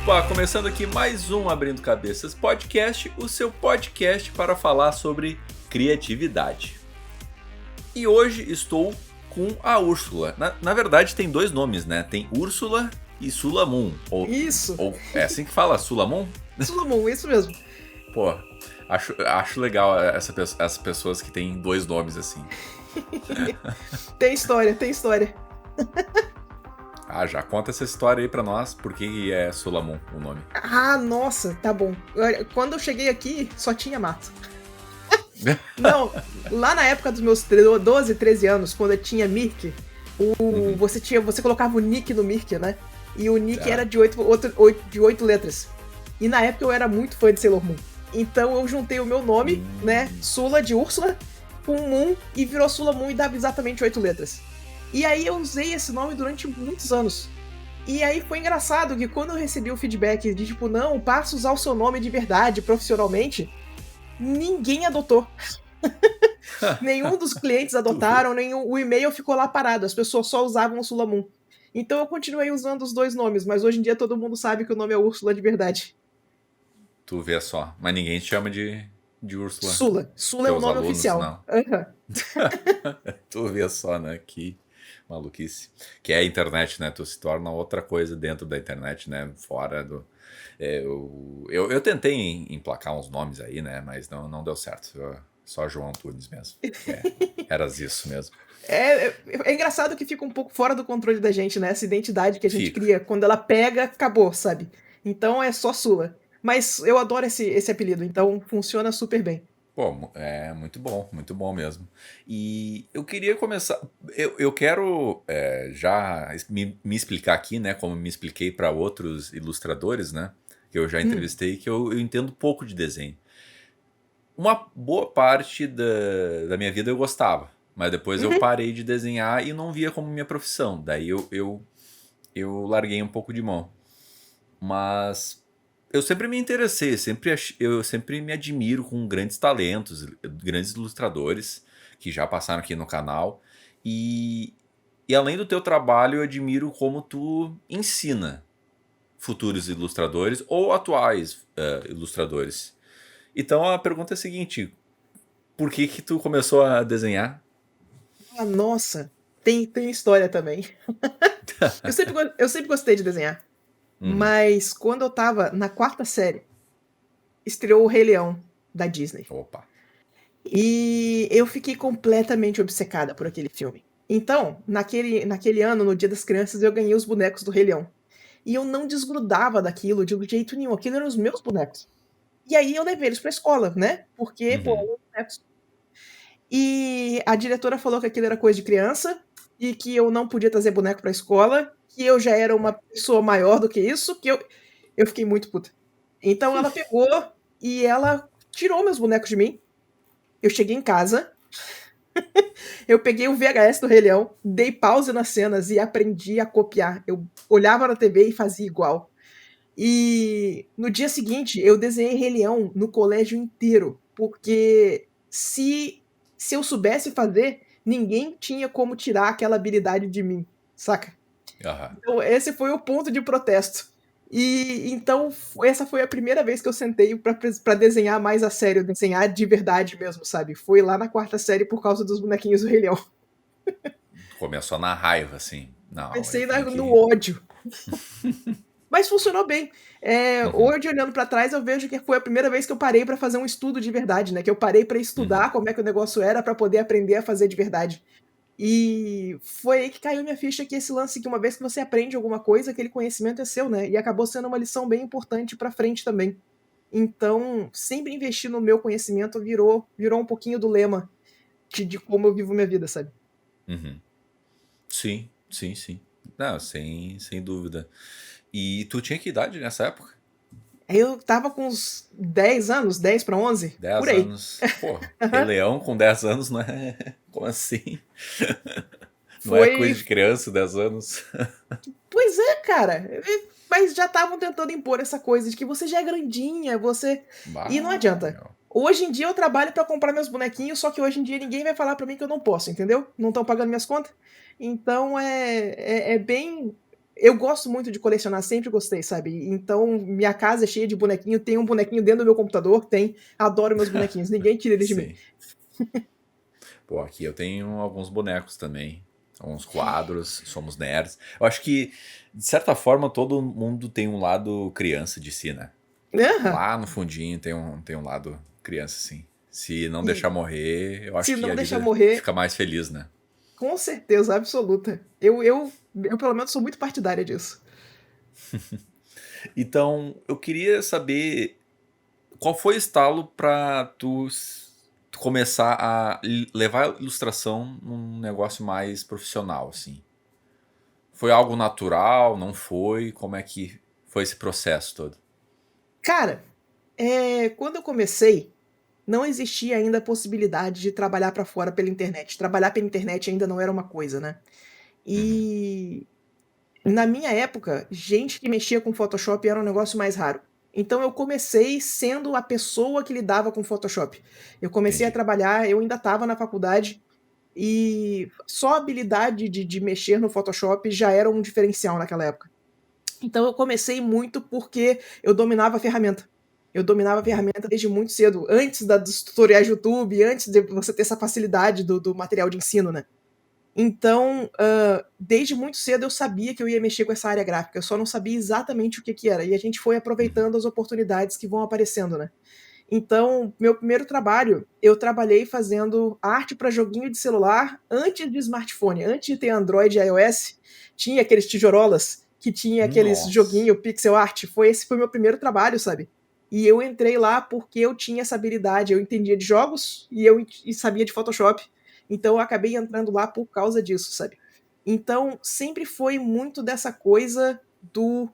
Opa, começando aqui mais um Abrindo Cabeças Podcast, o seu podcast para falar sobre criatividade. E hoje estou com a Úrsula. Na verdade tem dois nomes, né? Tem Úrsula e Sulamun. Isso! É assim que fala, Sulamun? Sulamun, isso mesmo. Pô, acho legal essas pessoas que têm dois nomes assim. Tem história. Ah, já conta essa história aí pra nós, por que é Sulamun o nome? Ah, nossa, tá bom. Quando eu cheguei aqui, só tinha mato. Não, lá na época dos meus 12, 13 anos, quando eu tinha Mirk, você colocava o nick no Mirk, né? E o nick era de 8 letras. E na época eu era muito fã de Sailor Moon. Então eu juntei o meu nome, né? Sula de Úrsula, com Moon, e virou Sulamun e dava exatamente 8 letras. E aí eu usei esse nome durante muitos anos. E aí foi engraçado que quando eu recebi o feedback de tipo, não, passa a usar o seu nome de verdade, profissionalmente, ninguém adotou. Nenhum dos clientes adotaram, o e-mail ficou lá parado, as pessoas só usavam o Sulamun. Então eu continuei usando os dois nomes, mas hoje em dia todo mundo sabe que o nome é Úrsula de verdade. Tu vê só, mas ninguém te chama de Úrsula. Sula é o Teus nome alunos, oficial. não. Uhum. Tu vê só, né? Que maluquice. Que é a internet, né? Tu se torna outra coisa dentro da internet, né? Fora do. Eu tentei emplacar uns nomes aí, né? Mas não deu certo. Só João Antunes mesmo. Eras isso mesmo. É engraçado que fica um pouco fora do controle da gente, né? Essa identidade que a gente Fica. cria. Quando ela pega, acabou, sabe? Então é só Sula. Mas eu adoro esse apelido, então funciona super bem. Pô, é muito bom mesmo. E eu queria começar. Eu quero já me explicar aqui, né? Como me expliquei para outros ilustradores, né? Que eu já entrevistei, que eu entendo pouco de desenho. Uma boa parte da minha vida eu gostava, mas depois eu Uhum. parei de desenhar e não via como minha profissão. Daí eu larguei um pouco de mão. Mas eu sempre me interessei, eu sempre me admiro com grandes talentos, grandes ilustradores que já passaram aqui no canal. E, e além do teu trabalho, eu admiro como tu ensina futuros ilustradores ou atuais ilustradores. Então a pergunta é a seguinte: por que tu começou a desenhar? Ah, nossa, tem história também. Eu sempre gostei de desenhar. Uhum. Mas quando eu tava na quarta série, estreou o Rei Leão, da Disney. Opa. E eu fiquei completamente obcecada por aquele filme. Então, naquele ano, no Dia das Crianças, eu ganhei os bonecos do Rei Leão. E eu não desgrudava daquilo de jeito nenhum. Aquilo eram os meus bonecos. E aí eu levei eles pra escola, né? Porque, pô, Uhum. eram os bonecos. E a diretora falou que aquilo era coisa de criança e que eu não podia trazer boneco pra escola, que eu já era uma pessoa maior do que isso, que eu fiquei muito puta. Então ela pegou e ela tirou meus bonecos de mim. Eu cheguei em casa, eu peguei o VHS do Rei Leão, dei pause nas cenas e aprendi a copiar. Eu olhava na TV e fazia igual. E no dia seguinte, eu desenhei Rei Leão no colégio inteiro, porque se eu soubesse fazer, ninguém tinha como tirar aquela habilidade de mim, saca? Aham. Então esse foi o ponto de protesto. E então essa foi a primeira vez que eu sentei pra desenhar mais a sério, desenhar de verdade mesmo, sabe? Foi lá na quarta série por causa dos bonequinhos do Rei Leão. Começou na raiva, assim. Não, eu Pensei tenho no que. ódio. Mas funcionou bem. Uhum. Hoje, olhando pra trás, eu vejo que foi a primeira vez que eu parei pra fazer um estudo de verdade, né? Que eu parei pra Uhum. estudar como é que o negócio era pra poder aprender a fazer de verdade. E foi aí que caiu minha ficha que esse lance que uma vez que você aprende alguma coisa, aquele conhecimento é seu, né? E acabou sendo uma lição bem importante pra frente também. Então, sempre investir no meu conhecimento virou um pouquinho do lema de como eu vivo minha vida, sabe? Uhum. Sim, sim, sim. Não, sem dúvida. E tu tinha que idade nessa época? Eu tava com uns 10 anos, 10 pra 11, por 10 aí. anos. Pô, Rei Leão com 10 anos não é. Como assim? Não é Foi coisa de criança, 10 anos. Pois é, cara. Mas já estavam tentando impor essa coisa de que você já é grandinha, você. E não Bah, adianta. meu. Hoje em dia eu trabalho pra comprar meus bonequinhos, só que hoje em dia ninguém vai falar pra mim que eu não posso, entendeu? Não estão pagando minhas contas. Então é bem. eu gosto muito de colecionar, sempre gostei, sabe? Então, minha casa é cheia de bonequinho, tem um bonequinho dentro do meu computador, tem, adoro meus bonequinhos, ninguém tira eles de mim. Sim. Pô, aqui eu tenho alguns bonecos também. Alguns quadros, somos nerds. Eu acho que, de certa forma, todo mundo tem um lado criança de si, né? Aham. Lá no fundinho tem um lado criança, sim. Se não E deixar morrer, eu acho se que não a deixar vida morrer, fica mais feliz, né? com certeza, absoluta. Eu pelo menos, sou muito partidária disso. Então, eu queria saber qual foi o estalo pra tu começar a levar a ilustração num negócio mais profissional, assim? Foi algo natural? Não foi? Como é que foi esse processo todo? Cara, quando eu comecei, não existia ainda a possibilidade de trabalhar pra fora pela internet. Trabalhar pela internet ainda não era uma coisa, né. Uhum, E na minha época, gente que mexia com Photoshop era um negócio mais raro. Então eu comecei sendo a pessoa que lidava com Photoshop. Eu comecei a entendi. trabalhar, eu ainda estava na faculdade, e só a habilidade de mexer no Photoshop já era um diferencial naquela época. Então eu comecei muito porque eu dominava a ferramenta. Eu dominava a Uhum, ferramenta desde muito cedo, antes dos tutoriais de YouTube, antes de você ter essa facilidade do material de ensino, né. Então, desde muito cedo eu sabia que eu ia mexer com essa área gráfica, eu só não sabia exatamente o que que era, e a gente foi uhum, aproveitando as oportunidades que vão aparecendo, né. Então, meu primeiro trabalho, eu trabalhei fazendo arte para joguinho de celular antes de smartphone, antes de ter Android e iOS, tinha aqueles tijorolas que tinha aqueles Nossa. joguinho pixel art, esse foi meu primeiro trabalho, sabe. E eu entrei lá porque eu tinha essa habilidade, eu entendia de jogos e sabia de Photoshop, então eu acabei entrando lá por causa disso, sabe. Então, sempre foi muito dessa coisa do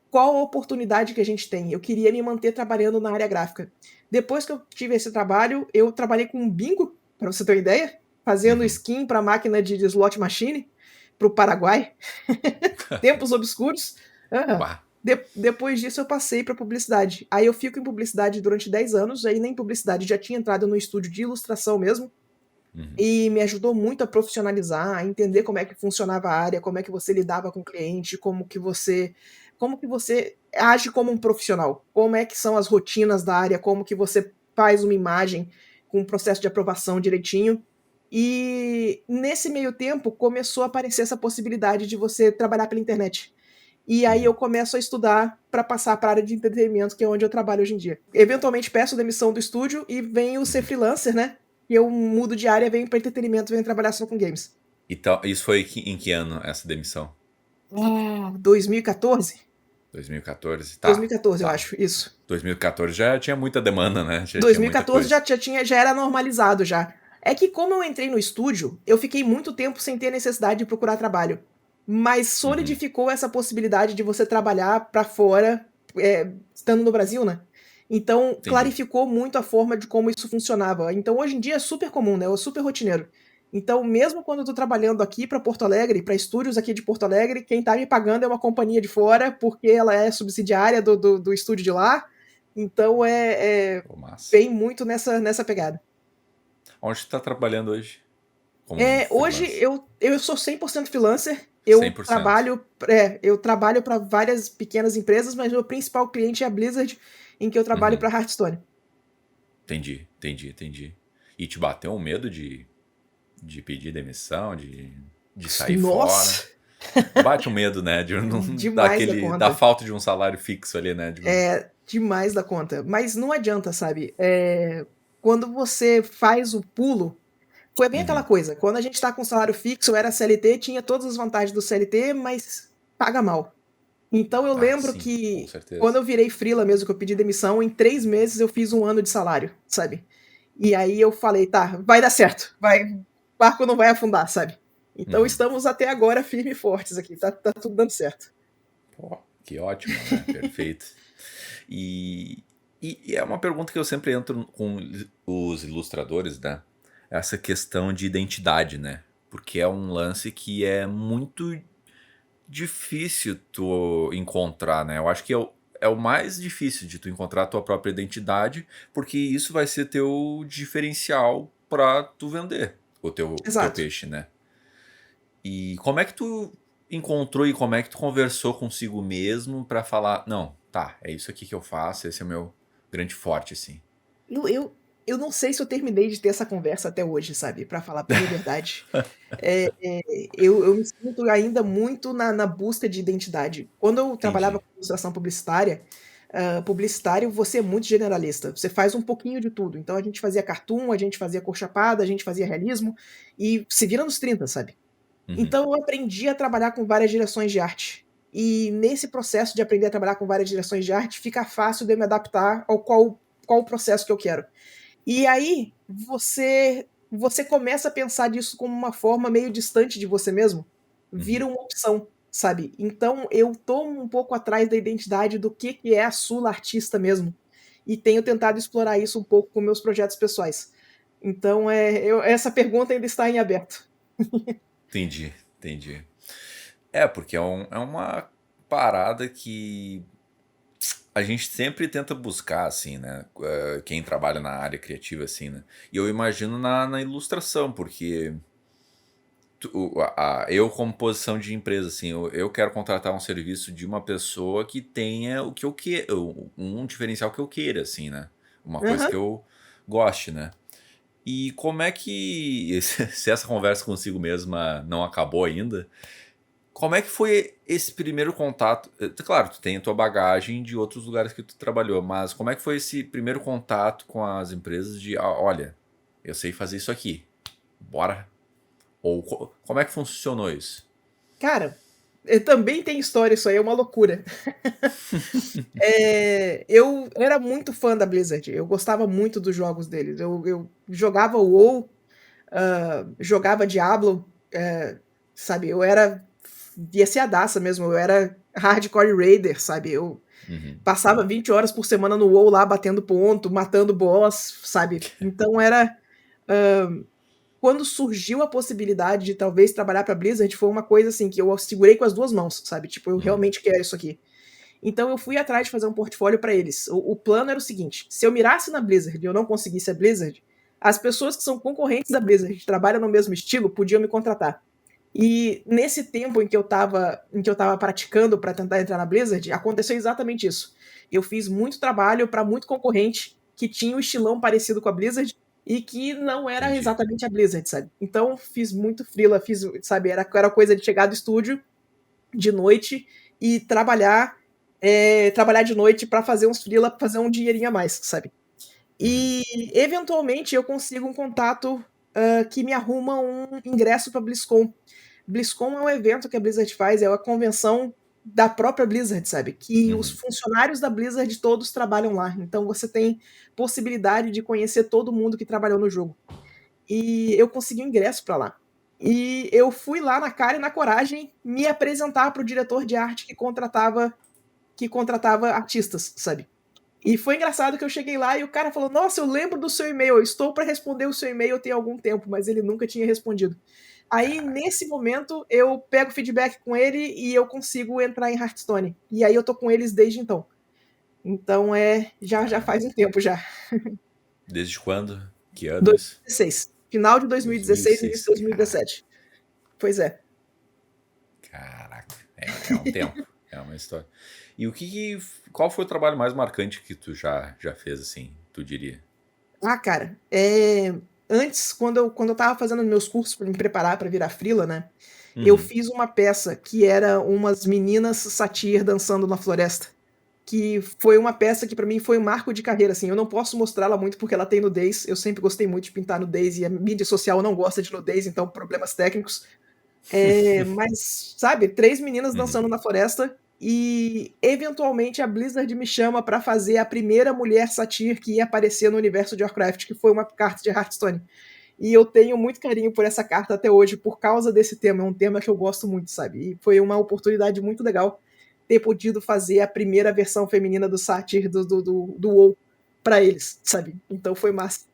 qual a oportunidade que a gente tem. Eu queria me manter trabalhando na área gráfica. Depois que eu tive esse trabalho, eu trabalhei com um bingo, para você ter uma ideia, fazendo Uhum. skin para máquina de slot machine, para o Paraguai. Tempos obscuros. Aham. Bah. Depois disso eu passei para publicidade. Aí eu fico em publicidade durante 10 anos, aí nem publicidade, já tinha entrado no estúdio de ilustração mesmo, Uhum. e me ajudou muito a profissionalizar, a entender como é que funcionava a área, como é que você lidava com o cliente, como que você age como um profissional, como é que são as rotinas da área, como que você faz uma imagem com um processo de aprovação direitinho. E nesse meio tempo começou a aparecer essa possibilidade de você trabalhar pela internet. E aí Uhum. eu começo a estudar para passar para a área de entretenimento, que é onde eu trabalho hoje em dia. Eventualmente peço demissão do estúdio e venho ser Uhum. freelancer, né, e eu mudo de área, venho para entretenimento, venho trabalhar só com games. Então, isso foi em que ano essa demissão? 2014? 2014? Tá, 2014, eu tá. acho, isso. 2014 já tinha muita demanda, né? Já tinha muita 2014 coisa. já era normalizado já. É que como eu entrei no estúdio, eu fiquei muito tempo sem ter necessidade de procurar trabalho, mas Uhum. solidificou essa possibilidade de você trabalhar para fora, estando no Brasil, né. Então Entendi. clarificou muito a forma de como isso funcionava. Então hoje em dia é super comum, né, é super rotineiro. Então mesmo quando eu tô trabalhando aqui para Porto Alegre, para estúdios aqui de Porto Alegre, quem tá me pagando é uma companhia de fora, porque ela é subsidiária do estúdio de lá, então Pô, massa. vem muito nessa pegada. Onde tu tá trabalhando hoje? Como Hoje freelancer? eu sou 100% freelancer, Cem por cento. eu trabalho para várias pequenas empresas, mas meu principal cliente é a Blizzard, em que eu trabalho Uhum. para Hearthstone. Entendi, entendi, entendi. E te bateu um medo de pedir demissão, de sair fora? Nossa, Bate um medo, né? De não dar demais da aquele, da conta. falta de um salário fixo ali, né? É, demais da conta. Mas não adianta, sabe, quando você faz o pulo, foi bem aquela Uhum. coisa, quando a gente tá com salário fixo, eu era CLT, tinha todas as vantagens do CLT, mas paga mal. Então eu Ah, lembro sim, com que quando certeza. eu virei freela mesmo, que eu pedi demissão, em 3 meses eu fiz 1 ano de salário, sabe. E aí eu falei: "Tá, vai dar certo, o barco não vai afundar", sabe. Então Uhum. estamos até agora firme e fortes aqui, tá tudo dando certo. Pô, que ótimo, né? Perfeito. E, e é uma pergunta que eu sempre entro com os ilustradores, né? Essa questão de identidade, né? Porque é um lance que é muito difícil tu encontrar, né? Eu acho que é o mais difícil de tu encontrar a tua própria identidade, porque isso vai ser teu diferencial para tu vender o teu Exato. peixe, né? E como é que tu encontrou e como é que tu conversou consigo mesmo pra falar, não, tá, é isso aqui que eu faço, esse é o meu grande forte, assim. Eu, eu, eu não sei se eu terminei de ter essa conversa até hoje, sabe? Pra falar bem a verdade. Eu me sinto ainda muito na busca de identidade. Quando eu trabalhava Entendi. com ilustração publicitária, publicitário, você é muito generalista. Você faz um pouquinho de tudo. Então a gente fazia cartoon, a gente fazia cor chapada, a gente fazia realismo e se vira nos 30, sabe? Uhum. Então eu aprendi a trabalhar com várias direções de arte. E nesse processo de aprender a trabalhar com várias direções de arte, fica fácil de eu me adaptar ao qual o processo que eu quero. E aí você começa a pensar disso como uma forma meio distante de você mesmo, Uhum. vira uma opção, sabe. Então eu tô um pouco atrás da identidade do que é a Sula artista mesmo, e tenho tentado explorar isso um pouco com meus projetos pessoais. Então, essa pergunta ainda está em aberto. Entendi, entendi. É, porque é uma parada que a gente sempre tenta buscar, assim, né? Quem trabalha na área criativa, assim, né? E eu imagino na ilustração, porque eu, como posição de empresa, assim, eu quero contratar um serviço de uma pessoa que tenha o que eu quero, um diferencial que eu queira, assim, né? Uma coisa Aham. que eu goste, né? E como é que, se essa conversa consigo mesma não acabou ainda, como é que foi esse primeiro contato? Claro, tu tem a tua bagagem de outros lugares que tu trabalhou, mas como é que foi esse primeiro contato com as empresas de, olha, eu sei fazer isso aqui, bora? Ou como é que funcionou isso? Cara, também tem história, isso aí é uma loucura. Eu era muito fã da Blizzard, eu gostava muito dos jogos deles. Eu jogava WoW, jogava Diablo, sabe, eu era viciadaça mesmo, eu era hardcore raider, sabe, eu Uhum. passava 20 horas por semana no WoW lá batendo ponto, matando boss, sabe. Então era, quando surgiu a possibilidade de talvez trabalhar pra Blizzard, foi uma coisa assim que eu segurei com as 2 mãos, sabe, tipo, eu Uhum. realmente quero isso aqui. Então eu fui atrás de fazer um portfólio para eles. O plano era o seguinte: se eu mirasse na Blizzard e eu não conseguisse a Blizzard, as pessoas que são concorrentes da Blizzard, que trabalham no mesmo estilo, podiam me contratar. E nesse tempo em que eu tava praticando para tentar entrar na Blizzard, aconteceu exatamente isso. Eu fiz muito trabalho para muito concorrente que tinha um estilão parecido com a Blizzard e que não era Entendi. exatamente a Blizzard, sabe? Então fiz muito freela, sabe, era coisa de chegar do estúdio de noite e trabalhar de noite para fazer uns freela, pra fazer um dinheirinho a mais, sabe. Uhum. E eventualmente eu consigo um contato, que me arruma um ingresso para BlizzCon. BlizzCon é um evento que a Blizzard faz, é uma convenção da própria Blizzard, sabe, que os Uhum. funcionários da Blizzard todos trabalham lá, então você tem possibilidade de conhecer todo mundo que trabalhou no jogo. E eu consegui um ingresso para lá. E eu fui lá na cara e na coragem me apresentar para o diretor de arte que contratava artistas, sabe. E foi engraçado que eu cheguei lá e o cara falou: "Nossa, eu lembro do seu e-mail, eu estou para responder o seu e-mail tem algum tempo", mas ele nunca tinha respondido. Aí, Caraca. nesse momento, eu pego feedback com ele e eu consigo entrar em Hearthstone. E aí eu tô com eles desde então. Então, já Caramba. faz um tempo já. Desde quando? Que ano isso? 2016. Final de 2016, início 2006. de Caraca. 2017. Pois é. Caraca. É um tempo. É uma história. E qual foi o trabalho mais marcante que tu já fez, assim, tu diria? Ah, cara, antes, quando eu estava fazendo meus cursos para me preparar para virar freela, né, eu Uhum. fiz uma peça que era umas meninas satyr dançando na floresta, que foi uma peça que para mim foi um marco de carreira, assim, eu não posso mostrá-la muito porque ela tem nudez, eu sempre gostei muito de pintar nudez e a mídia social não gosta de nudez, então problemas técnicos. Mas, sabe, 3 meninas Uhum. dançando na floresta e, eventualmente, a Blizzard me chama pra fazer a primeira mulher satyr que ia aparecer no universo de Warcraft, que foi uma carta de Hearthstone. E eu tenho muito carinho por essa carta até hoje, por causa desse tema, é um tema que eu gosto muito, sabe. E foi uma oportunidade muito legal ter podido fazer a primeira versão feminina do satyr do WoW pra eles, sabe. Então foi massa.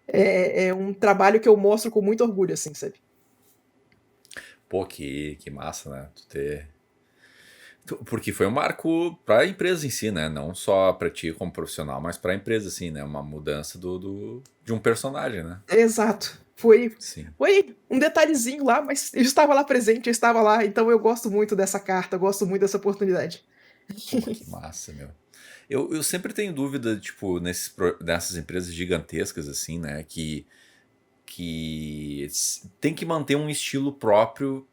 É um trabalho que eu mostro com muito orgulho, assim, sabe. Pô, que massa, né? Tu Porque foi um marco para a empresa em si, né? Não só para ti como profissional, mas para a empresa, assim, né? Uma mudança de um personagem, né? Exato. Foi, Sim. foi um detalhezinho lá, mas eu estava lá presente, eu estava lá, então eu gosto muito dessa carta, eu gosto muito dessa oportunidade. Pô, que massa, meu. Eu sempre tenho dúvida, tipo, nessas empresas gigantescas, assim, né? Que tem que manter um estilo próprio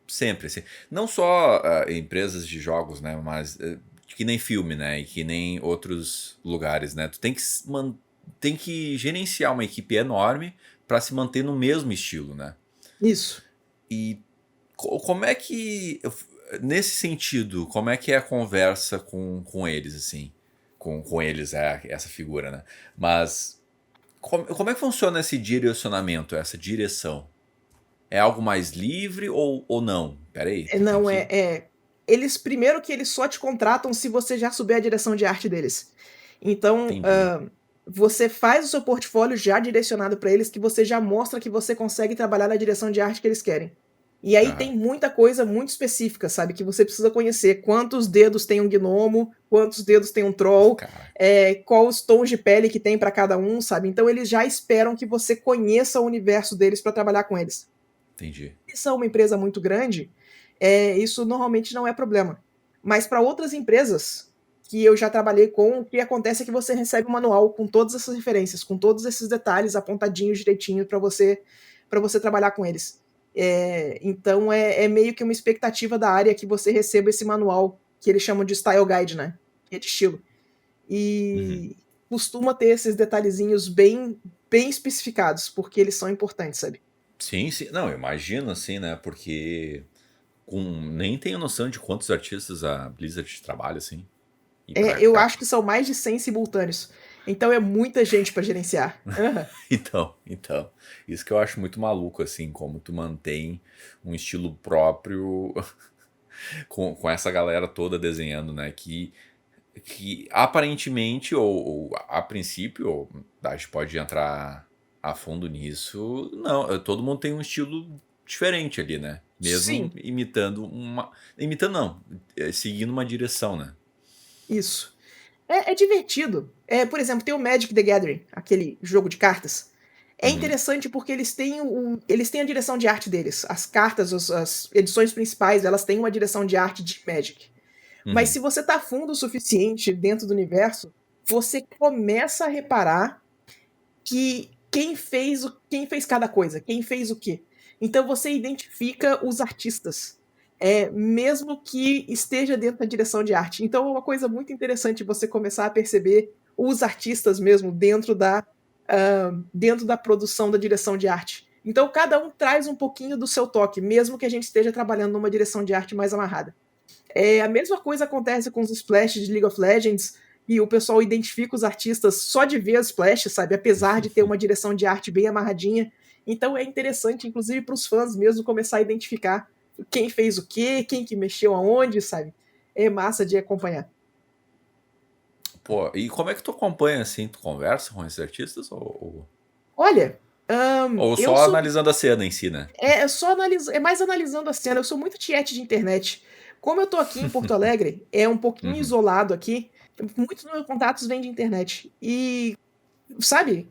sempre, assim. Não só empresas de jogos, né? Mas que nem filme, né? E que nem outros lugares, né? Tu tem que, tem que gerenciar uma equipe enorme para se manter no mesmo estilo, né? Isso. E como é que, nesse sentido, como é que é a conversa com eles, assim? Com eles, essa figura, né? Mas como é que funciona esse direcionamento, essa direção? É algo mais livre ou não? Pera aí, tu tem Não, que. eles primeiro que eles só te contratam se você já souber a direção de arte deles. Então, Entendi. você faz o seu portfólio já direcionado para eles, que você já mostra que você consegue trabalhar na direção de arte que eles querem. E aí Aham. tem muita coisa muito específica, sabe, que você precisa conhecer. Quantos dedos tem um gnomo, quantos dedos tem um troll, Cara, qual os tons de pele que tem para cada um, sabe? Então eles já esperam que você conheça o universo deles para trabalhar com eles. entendi. Se são uma empresa muito grande, isso normalmente não é problema. Mas para outras empresas que eu já trabalhei com, o que acontece é que você recebe um manual com todas essas referências, com todos esses detalhes apontadinhos direitinho para você trabalhar com eles. Então é meio que uma expectativa da área que você receba esse manual que eles chamam de style guide, né? Que é de estilo. Uhum. E costuma ter esses detalhezinhos bem especificados, porque eles são importantes, sabe? Sim, sim. Não, eu imagino assim, né? Porque nem tenho noção de quantos artistas a Blizzard trabalha, assim. E pra Eu acho que são mais de 100 simultâneos. Então é muita gente para gerenciar. Aham. Então, isso que eu acho muito maluco, assim, como tu mantém um estilo próprio com essa galera toda desenhando, né? Que aparentemente, ou a princípio, ou a gente pode entrar a fundo nisso, não, todo mundo tem um estilo diferente ali, né? Mesmo Sim, imitando uma. Imitando não, seguindo uma direção, né? isso. É divertido. Por exemplo, tem o Magic the Gathering, aquele jogo de cartas. É Uhum, interessante porque eles têm a direção de arte deles. As cartas, as edições principais, elas têm uma direção de arte de Magic. Mas uhum, se você tá fundo o suficiente dentro do universo, você começa a reparar que quem fez cada coisa, quem fez o quê. Então você identifica os artistas, mesmo que esteja dentro da direção de arte. Então é uma coisa muito interessante você começar a perceber os artistas mesmo dentro da produção da direção de arte. Então cada um traz um pouquinho do seu toque, mesmo que a gente esteja trabalhando numa direção de arte mais amarrada. A mesma coisa acontece com os splashes de League of Legends, e o pessoal identifica os artistas só de ver as splashes, sabe? Apesar de ter uma direção de arte bem amarradinha. Então é interessante, inclusive, para os fãs mesmo começar a identificar quem fez o quê, quem que mexeu aonde, sabe? É massa de acompanhar. Pô, e como é que tu acompanha assim? Tu conversa com esses artistas Olha, ou eu só sou. analisando a cena em si, né? É mais analisando a cena. Eu sou muito tiete de internet. Como eu tô aqui em Porto Alegre, é um pouquinho Uhum. isolado aqui. Muitos dos meus contatos vêm de internet. E, sabe,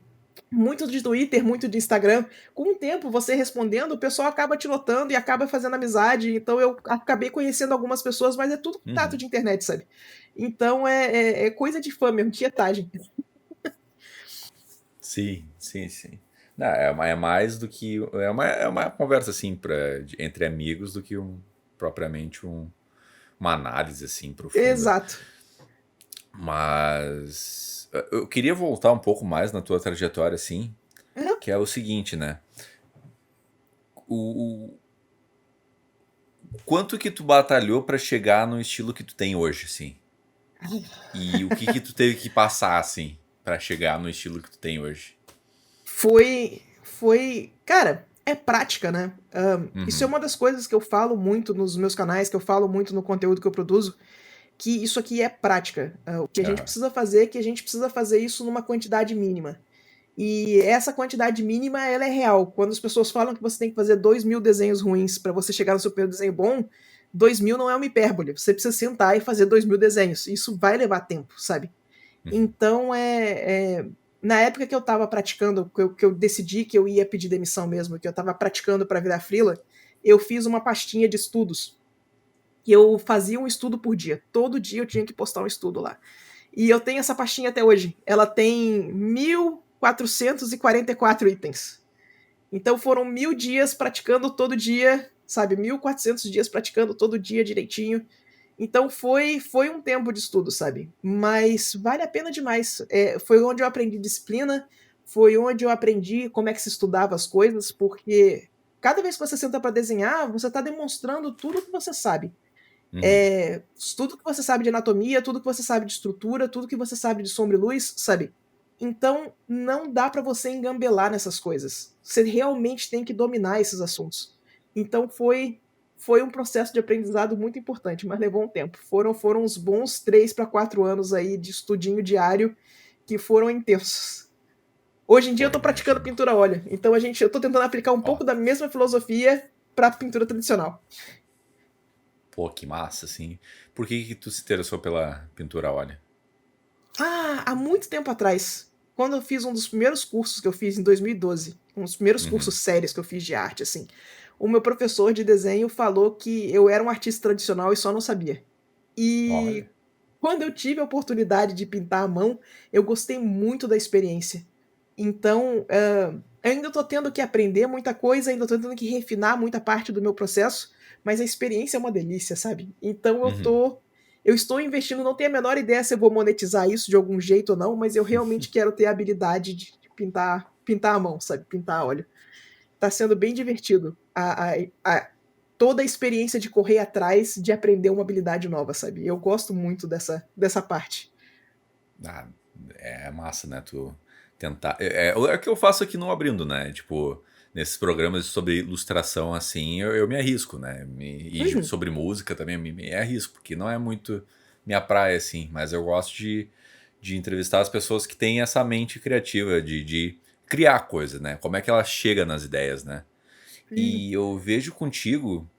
muito de Twitter, muito de Instagram. Com o tempo, você respondendo, o pessoal acaba te notando e acaba fazendo amizade. Então eu acabei conhecendo algumas pessoas, mas é tudo contato Uhum. de internet, sabe? Então é coisa de fã mesmo, tietagem. Sim, sim, sim. Não, é mais do que. É uma conversa assim entre amigos do que propriamente uma análise assim profunda. Exato. Mas eu queria voltar um pouco mais na tua trajetória, assim, Uhum. que é o seguinte, né? O quanto que tu batalhou pra chegar no estilo que tu tem hoje, assim? E o que tu teve que passar, assim, pra chegar no estilo que tu tem hoje? Foi. Cara, é prática, né? Isso é Uhum. uma das coisas que eu falo muito nos meus canais, que eu falo muito no conteúdo que eu produzo, que isso aqui é prática. O que a gente Aham. precisa fazer é que a gente precisa fazer isso numa quantidade mínima. E essa quantidade mínima, ela é real. Quando as pessoas falam que você tem que fazer 2.000 desenhos ruins para você chegar no seu primeiro desenho bom, 2.000 não é uma hipérbole. Você precisa sentar e fazer 2.000 desenhos. Isso vai levar tempo, sabe? Então, na época que eu tava praticando, que eu decidi que eu ia pedir demissão mesmo, que eu tava praticando para virar freela, eu fiz uma pastinha de estudos. E eu fazia um estudo por dia. Todo dia eu tinha que postar um estudo lá. E eu tenho essa pastinha até hoje. Ela tem 1.444 itens. Então foram 1.000 dias praticando todo dia, sabe? 1.400 dias praticando todo dia direitinho. Então foi um tempo de estudo, sabe? Mas vale a pena demais. Foi onde eu aprendi disciplina, foi onde eu aprendi como é que se estudava as coisas, porque cada vez que você senta para desenhar, você está demonstrando tudo que você sabe. Tudo que você sabe de anatomia, tudo que você sabe de estrutura, tudo que você sabe de sombra e luz, sabe? Então não dá para você engambelar nessas coisas. Você realmente tem que dominar esses assuntos. Então foi um processo de aprendizado muito importante, mas levou um tempo. Foram uns bons 3 para 4 anos aí de estudinho diário que foram intensos. Hoje em dia eu tô praticando pintura a óleo, então eu tô tentando aplicar um pouco da mesma filosofia pra pintura tradicional. Pô, que massa, assim. Por que tu se interessou pela pintura a óleo? Há muito tempo atrás, quando eu fiz um dos primeiros cursos que eu fiz em 2012, um dos primeiros cursos sérios que eu fiz de arte, assim, o meu professor de desenho falou que eu era um artista tradicional e só não sabia. E Olha. quando eu tive a oportunidade de pintar à mão, eu gostei muito da experiência. Então, eu ainda tô tendo que aprender muita coisa, ainda tô tendo que refinar muita parte do meu processo, mas a experiência é uma delícia, sabe? Então eu estou investindo, não tenho a menor ideia se eu vou monetizar isso de algum jeito ou não, mas eu realmente quero ter a habilidade de pintar à mão, sabe? Pintar a óleo. Tá sendo bem divertido. Toda a experiência de correr atrás de aprender uma habilidade nova, sabe? Eu gosto muito dessa parte. Ah, é massa, né? Tu tentar. É o que eu faço aqui no Abrindo, né? Tipo, nesses programas sobre ilustração, assim, eu me arrisco, né? E Uhum. sobre música também me arrisco, porque não é muito minha praia, assim, mas eu gosto de entrevistar as pessoas que têm essa mente criativa, de criar coisa, né? Como é que ela chega nas ideias, né? Sim. E eu vejo contigo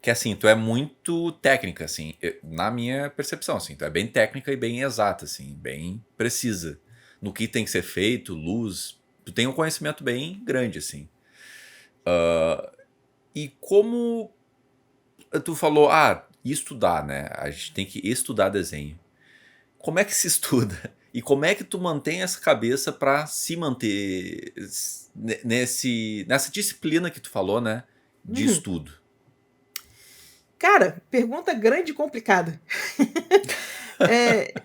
que assim, tu é muito técnica, assim, na minha percepção, assim, tu é bem técnica e bem exata, assim, bem precisa no que tem que ser feito, luz, tu tem um conhecimento bem grande, assim. E como tu falou, estudar, né? A gente tem que estudar desenho. Como é que se estuda? E como é que tu mantém essa cabeça pra se manter nessa disciplina que tu falou, né? De Uhum. estudo. Cara, pergunta grande e complicada.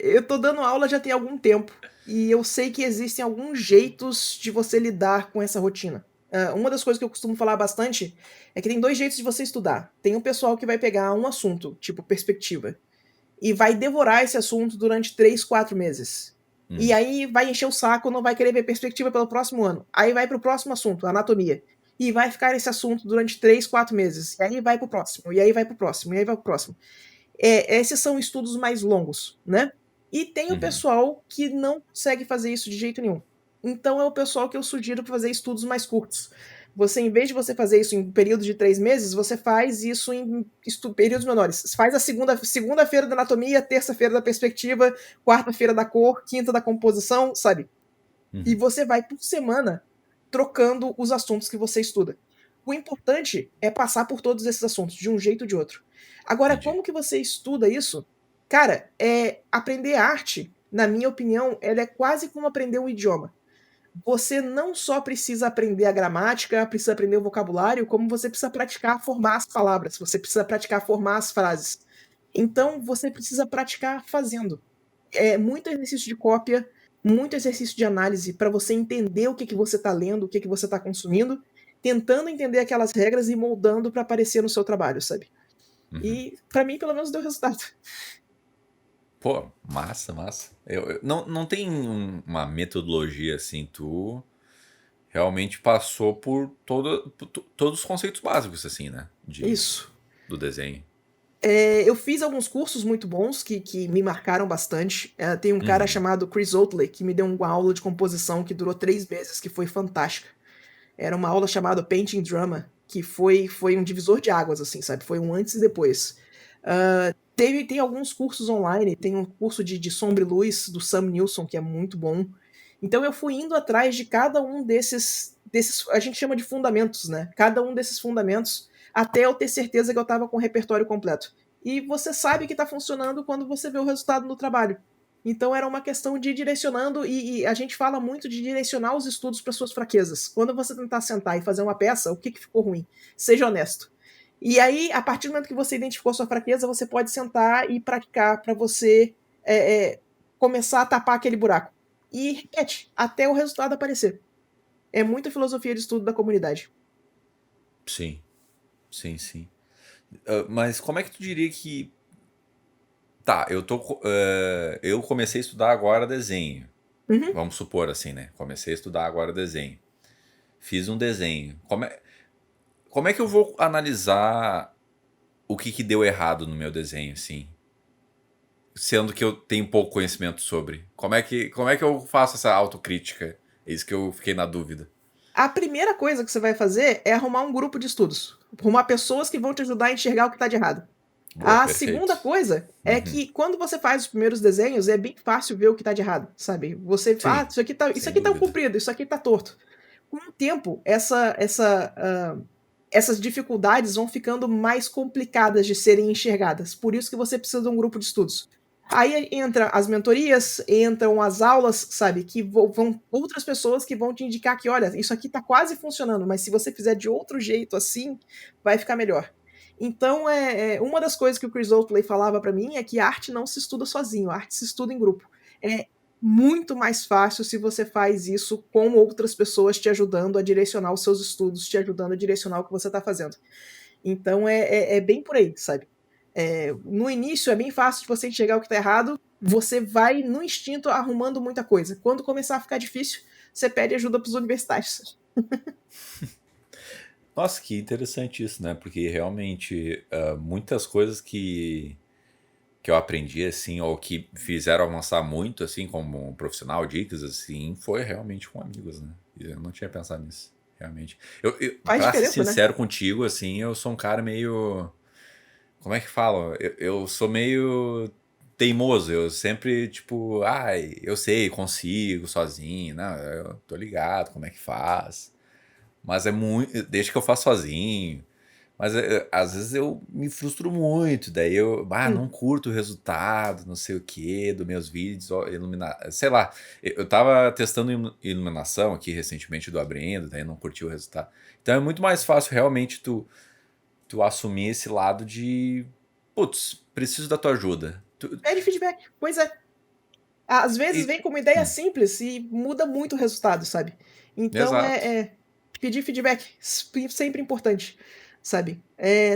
Eu tô dando aula já tem algum tempo e eu sei que existem alguns jeitos de você lidar com essa rotina. Uma das coisas que eu costumo falar bastante é que tem 2 jeitos de você estudar. Tem um pessoal que vai pegar um assunto, tipo perspectiva, e vai devorar esse assunto durante 3, 4 meses. E Uhum, aí vai encher o saco, não vai querer ver perspectiva pelo próximo ano. Aí vai pro próximo assunto, anatomia. E vai ficar nesse assunto durante 3, 4 meses. E aí vai pro próximo, e aí vai pro próximo, e aí vai pro próximo. Esses são estudos mais longos, né? E tem o uhum, pessoal que não consegue fazer isso de jeito nenhum. Então é o pessoal que eu sugiro para fazer estudos mais curtos. Você, em vez de você fazer isso em períodos de 3 meses, você faz isso em períodos menores. Faz a segunda-feira da anatomia, terça-feira da perspectiva, quarta-feira da cor, quinta da composição, sabe? E uhum. você vai por semana trocando os assuntos que você estuda. O importante é passar por todos esses assuntos, de um jeito ou de outro. Agora, Entendi. como que você estuda isso? Cara, aprender arte, na minha opinião, ela é quase como aprender um idioma. Você não só precisa aprender a gramática, precisa aprender o vocabulário, como você precisa praticar formar as palavras, você precisa praticar formar as frases. Então, você precisa praticar fazendo. Muito exercício de cópia, muito exercício de análise para você entender o que você está lendo, o que você está consumindo, tentando entender aquelas regras e moldando para aparecer no seu trabalho, sabe? Uhum. E para mim, pelo menos, deu resultado. Pô, massa, massa. Não tem uma metodologia assim, tu realmente passou por todos os conceitos básicos, assim, né? Isso. Do desenho. Eu fiz alguns cursos muito bons que me marcaram bastante. Tem um cara Uhum. chamado Chris Oatley que me deu uma aula de composição que durou 3 meses, que foi fantástica. Era uma aula chamada Painting Drama. que foi um divisor de águas, assim, sabe? Foi um antes e depois. Tem alguns cursos online, tem um curso de Sombra e Luz do Sam Nilsson, que é muito bom. Então eu fui indo atrás de cada um desses, a gente chama de fundamentos, né? Cada um desses fundamentos, até eu ter certeza que eu estava com o repertório completo. E você sabe que está funcionando quando você vê o resultado no trabalho. Então era uma questão de ir direcionando, e a gente fala muito de direcionar os estudos para suas fraquezas. Quando você tentar sentar e fazer uma peça, o que ficou ruim? Seja honesto. E aí, a partir do momento que você identificou sua fraqueza, você pode sentar e praticar para você começar a tapar aquele buraco. E repete, até o resultado aparecer. É muita filosofia de estudo da comunidade. Sim, sim, sim. Mas como é que tu diria que... Tá, eu comecei a estudar agora desenho. Uhum. Vamos supor assim, né? Comecei a estudar agora desenho. Fiz um desenho. Como é que eu vou analisar o que deu errado no meu desenho, assim? Sendo que eu tenho pouco conhecimento sobre. Como é que eu faço essa autocrítica? É isso que eu fiquei na dúvida. A primeira coisa que você vai fazer é arrumar um grupo de estudos. Arrumar pessoas que vão te ajudar a enxergar o que está de errado. Boa, A perfeito. segunda coisa é que quando você faz os primeiros desenhos, é bem fácil ver o que está de errado, sabe? Você fala, Sim, isso sem aqui tá dúvida. comprido, isso aqui tá torto. Com o tempo, essas dificuldades vão ficando mais complicadas de serem enxergadas. Por isso que você precisa de um grupo de estudos. Aí entra as mentorias, entram as aulas, sabe? Que vão outras pessoas que vão te indicar que, olha, isso aqui tá quase funcionando, mas se você fizer de outro jeito assim, vai ficar melhor. Então, uma das coisas que o Chris Oatley falava para mim é que a arte não se estuda sozinho, a arte se estuda em grupo. É muito mais fácil se você faz isso com outras pessoas te ajudando a direcionar os seus estudos, te ajudando a direcionar o que você está fazendo. Então é bem por aí, sabe? No início é bem fácil de você enxergar o que está errado, você vai no instinto arrumando muita coisa. Quando começar a ficar difícil, você pede ajuda para os universitários. Nossa, que interessante isso, né? Porque realmente muitas coisas que eu aprendi, assim, ou que fizeram avançar muito, assim, como um profissional, dicas, assim, foi realmente com amigos, né? E eu não tinha pensado nisso, realmente. Faz Pra ser diferença, né? sincero contigo, assim, eu sou um cara meio... Como é que fala? Eu sou meio teimoso, eu sempre, tipo, ai, eu sei, consigo, sozinho, não, eu tô ligado como é que faz. Mas é muito... Deixa que eu faço sozinho. Mas às vezes eu me frustro muito, daí eu não curto o resultado, não sei o que, dos meus vídeos, ó, sei lá. Eu tava testando iluminação aqui recentemente do Abrindo, daí não curti o resultado. Então é muito mais fácil realmente tu assumir esse lado de, putz, preciso da tua ajuda. Pede feedback, pois é. Às vezes E- vem com uma ideia simples e muda muito o resultado, sabe? Então Exato. pedir feedback sempre importante, sabe?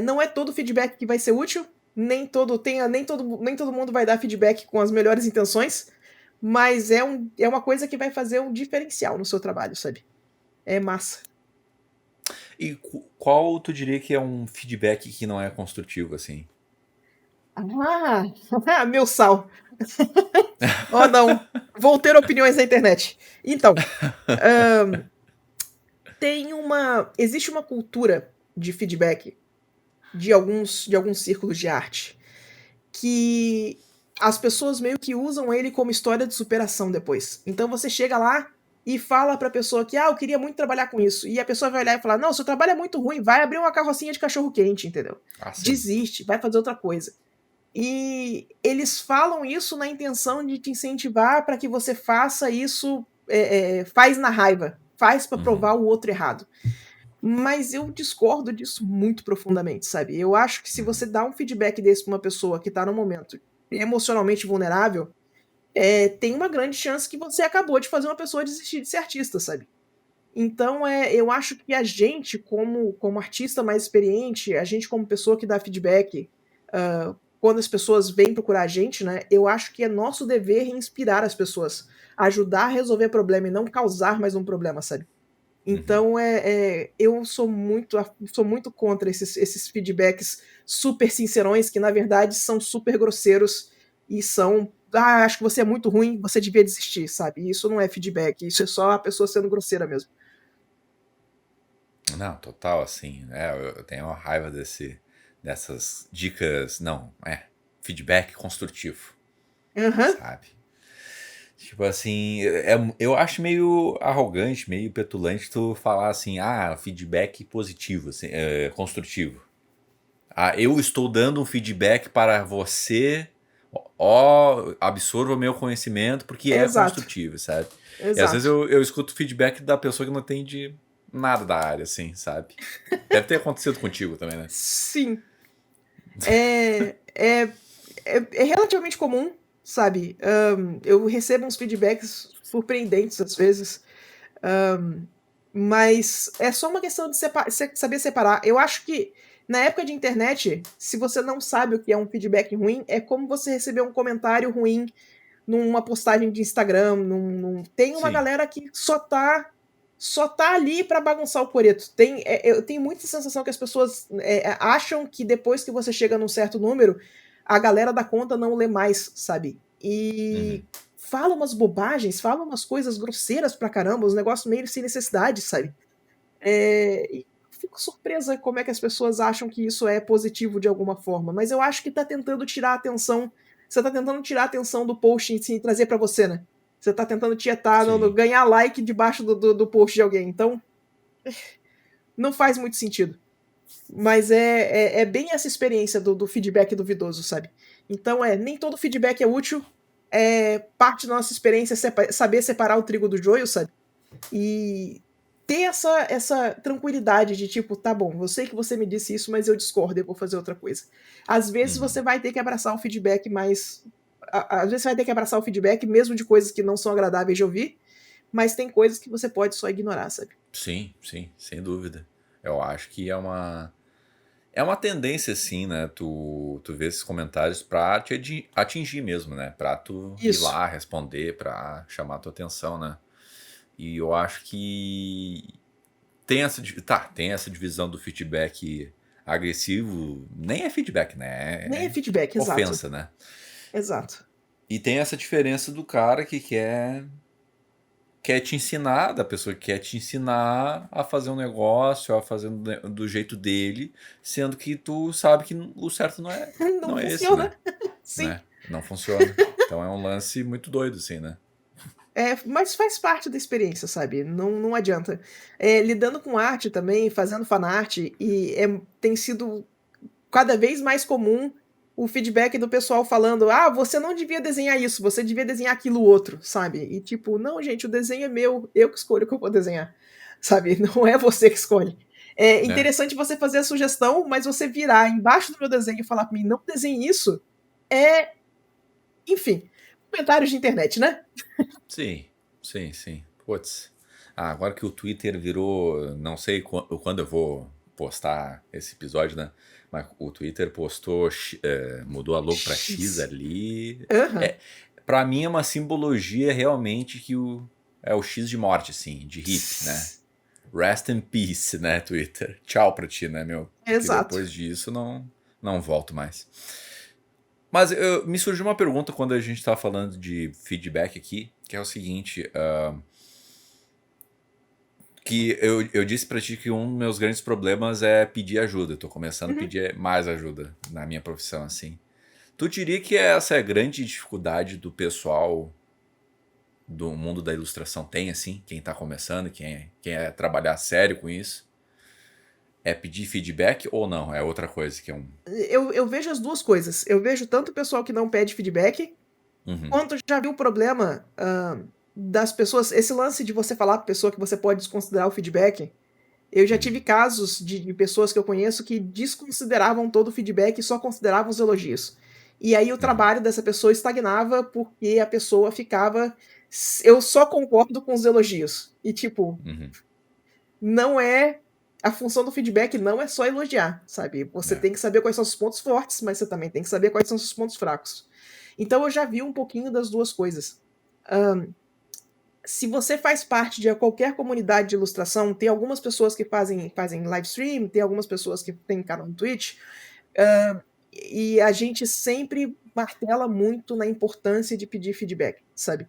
Não é todo feedback que vai ser útil, nem todo mundo vai dar feedback com as melhores intenções, mas é uma coisa que vai fazer um diferencial no seu trabalho, sabe? É massa. E qual tu diria que é um feedback que não é construtivo, assim? Meu sal. Oh, não. Vou ter opiniões na internet. Então, existe uma cultura de feedback de alguns círculos de arte que as pessoas meio que usam ele como história de superação depois. Então você chega lá e fala pra pessoa que, eu queria muito trabalhar com isso. E a pessoa vai olhar e falar, não, seu trabalho é muito ruim, vai abrir uma carrocinha de cachorro quente, entendeu? Ah, sim. Desiste, vai fazer outra coisa. E eles falam isso na intenção de te incentivar para que você faça isso, faz na raiva, faz para provar o outro errado. Mas eu discordo disso muito profundamente, sabe? Eu acho que se você dá um feedback desse pra uma pessoa que tá num momento emocionalmente vulnerável, tem uma grande chance que você acabou de fazer uma pessoa desistir de ser artista, sabe? Então, eu acho que a gente, como artista mais experiente, a gente como pessoa que dá feedback, quando as pessoas vêm procurar a gente, né? Eu acho que é nosso dever inspirar as pessoas, ajudar a resolver problema e não causar mais um problema, sabe? Então, eu sou muito contra esses feedbacks super sincerões, que na verdade são super grosseiros e são. Acho que você é muito ruim, você devia desistir, sabe? Isso não é feedback, isso é só a pessoa sendo grosseira mesmo. Não, total, assim, eu tenho uma raiva dessas dicas, não, feedback construtivo, Aham, sabe? Tipo assim, eu acho meio arrogante, meio petulante tu falar assim, feedback positivo, assim, construtivo. Eu estou dando um feedback para você, ó, absorva o meu conhecimento porque é exato, construtivo, sabe? E às vezes exato. eu escuto feedback da pessoa que não entende nada da área, assim, sabe? Deve ter acontecido contigo também, né? Sim, é, é, é relativamente comum, sabe? Eu recebo uns feedbacks surpreendentes às vezes, mas é só uma questão de saber separar. Eu acho que na época de internet, se você não sabe o que é um feedback ruim, é como você receber um comentário ruim numa postagem de Instagram. Tem uma Sim. galera que só tá ali pra bagunçar o coreto. Eu tenho muita sensação que as pessoas acham que depois que você chega num certo número, a galera da conta não lê mais, sabe? Uhum. E fala umas bobagens, fala umas coisas grosseiras pra caramba, uns negócios meio sem necessidade, sabe? E eu fico surpresa como é que as pessoas acham que isso é positivo de alguma forma, mas eu acho que tá tentando tirar a atenção. Você tá tentando tirar a atenção do post em si e trazer pra você, né? Você tá tentando tietar, Sim. ganhar like debaixo do post de alguém. Então, não faz muito sentido. Mas é bem essa experiência do feedback duvidoso, sabe? Então, nem todo feedback é útil. Parte da nossa experiência é saber separar o trigo do joio, sabe? E ter essa tranquilidade de tipo, tá bom, eu sei que você me disse isso, mas eu discordo, eu vou fazer outra coisa. Às vezes Uhum. você vai ter que abraçar o feedback mais. Às vezes você vai ter que abraçar o feedback mesmo de coisas que não são agradáveis de ouvir, mas tem coisas que você pode só ignorar, sabe? Sim, sim, sem dúvida. Eu acho que é uma tendência, assim, né? Tu vê esses comentários pra te atingir mesmo, né? Pra tu ir Isso. lá responder, pra chamar a tua atenção, né? E eu acho que tem essa divisão do feedback agressivo, nem é feedback, né? Nem é É feedback, exato. ofensa, né? Exato. E tem essa diferença do cara que quer te ensinar, da pessoa que quer te ensinar a fazer um negócio, a fazer do jeito dele, sendo que tu sabe que o certo não é, Não não é esse, funciona. né? Sim. Né? Não funciona. Então é um lance muito doido, assim, né? Mas faz parte da experiência, sabe? Não adianta. Lidando com arte também, fazendo fanart, e tem sido cada vez mais comum o feedback do pessoal falando: "Ah, você não devia desenhar isso, você devia desenhar aquilo outro", sabe? E tipo, não, gente, o desenho é meu, eu que escolho o que eu vou desenhar, sabe? Não é você que escolhe. É Né? interessante você fazer a sugestão, mas você virar embaixo do meu desenho e falar pra mim: "Não desenhe isso", é, enfim, comentários de internet, né? Sim, sim, sim. Putz. Agora que o Twitter virou. Não sei quando eu vou postar esse episódio, né? Mas o Twitter postou, mudou a logo pra X X. ali. Aham. É, pra mim é uma simbologia realmente que é o X de morte, assim, de hip, né? Rest in peace, né, Twitter? Tchau pra ti, né, meu? Porque Exato. depois disso não volto mais. Mas me surgiu uma pergunta quando a gente estava falando de feedback aqui, que é o seguinte, que eu disse pra ti que um dos meus grandes problemas é pedir ajuda. Eu tô começando a Uhum. pedir mais ajuda na minha profissão, assim. Tu diria que essa é a grande dificuldade do pessoal do mundo da ilustração tem, assim? Quem tá começando, quem é trabalhar sério com isso? É pedir feedback ou não? É outra coisa que é um... Eu vejo as duas coisas. Eu vejo tanto o pessoal que não pede feedback, Uhum, quanto já vi o problema das pessoas. Esse lance de você falar pra pessoa que você pode desconsiderar o feedback. Eu já uhum, tive casos de pessoas que eu conheço que desconsideravam todo o feedback e só consideravam os elogios. E aí o uhum, trabalho dessa pessoa estagnava porque a pessoa ficava. Eu só concordo com os elogios. E tipo, uhum. não é. A função do feedback não é só elogiar, sabe? Você É. tem que saber quais são os pontos fortes, mas você também tem que saber quais são os pontos fracos. Então eu já vi um pouquinho das duas coisas. Se você faz parte de qualquer comunidade de ilustração, tem algumas pessoas que fazem live stream, tem algumas pessoas que têm canal no Twitch, e a gente sempre martela muito na importância de pedir feedback, sabe?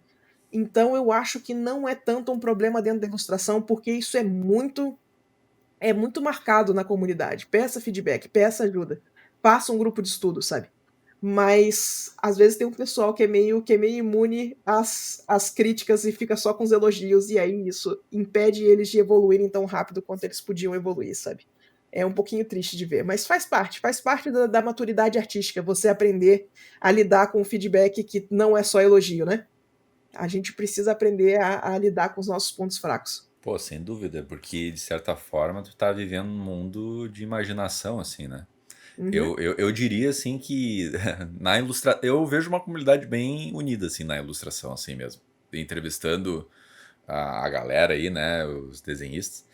Então eu acho que não é tanto um problema dentro da ilustração, porque isso é muito marcado na comunidade. Peça feedback, peça ajuda, faça um grupo de estudo, sabe? Mas às vezes tem um pessoal que é meio imune às críticas e fica só com os elogios, e aí isso impede eles de evoluírem tão rápido quanto eles podiam evoluir, sabe? É um pouquinho triste de ver, mas faz parte da maturidade artística, você aprender a lidar com o feedback que não é só elogio, né? A gente precisa aprender a lidar com os nossos pontos fracos. Pô, sem dúvida, porque de certa forma tu tá vivendo um mundo de imaginação, assim, né? Uhum. Eu diria assim que na eu vejo uma comunidade bem unida assim na ilustração assim mesmo. Entrevistando a galera aí, né, os desenhistas.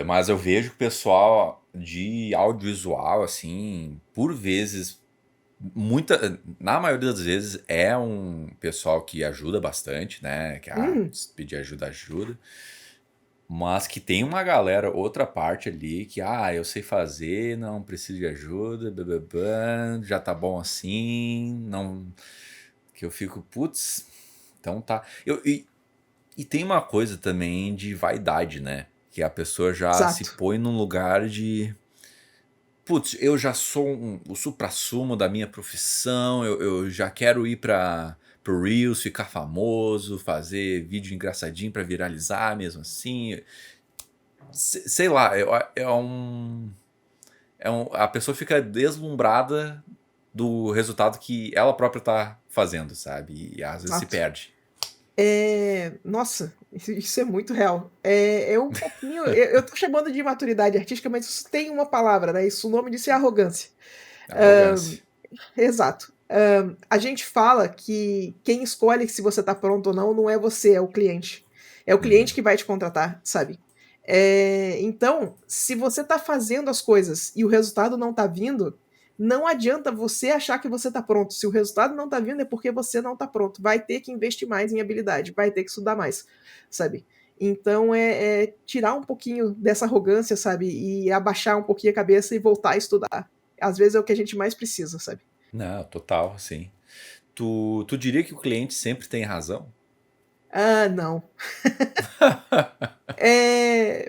Mas eu vejo que o pessoal de audiovisual assim, por vezes, na maioria das vezes é um pessoal que ajuda bastante, né, que Uhum. se pedir ajuda ajuda. Mas que tem uma galera, outra parte ali, que, eu sei fazer, não preciso de ajuda, blá, blá, blá, já tá bom assim, não. Que eu fico, putz, então tá. E tem uma coisa também de vaidade, né? Que a pessoa já se Exato. põe num lugar de. Putz, eu já sou o suprassumo da minha profissão, eu já quero ir pro Reels, ficar famoso, fazer vídeo engraçadinho pra viralizar mesmo assim. Sei lá, a pessoa fica deslumbrada do resultado que ela própria tá fazendo, sabe? E às vezes se Exato. perde. Nossa, isso é muito real. É um pouquinho. Eu tô chamando de maturidade artística, mas isso tem uma palavra, né? Isso, o nome disso é arrogância. Hã, Arrogância. exato. A gente fala que quem escolhe se você tá pronto ou não, não é você, é o cliente. É o cliente Uhum. que vai te contratar, sabe? Então, se você tá fazendo as coisas e o resultado não tá vindo, não adianta você achar que você tá pronto. Se o resultado não tá vindo, é porque você não tá pronto. Vai ter que investir mais em habilidade, vai ter que estudar mais, sabe? Então é tirar um pouquinho dessa arrogância, sabe? E abaixar um pouquinho a cabeça e voltar a estudar. Às vezes é o que a gente mais precisa, sabe? Não, total, sim. Tu diria que o cliente sempre tem razão? Ah, não.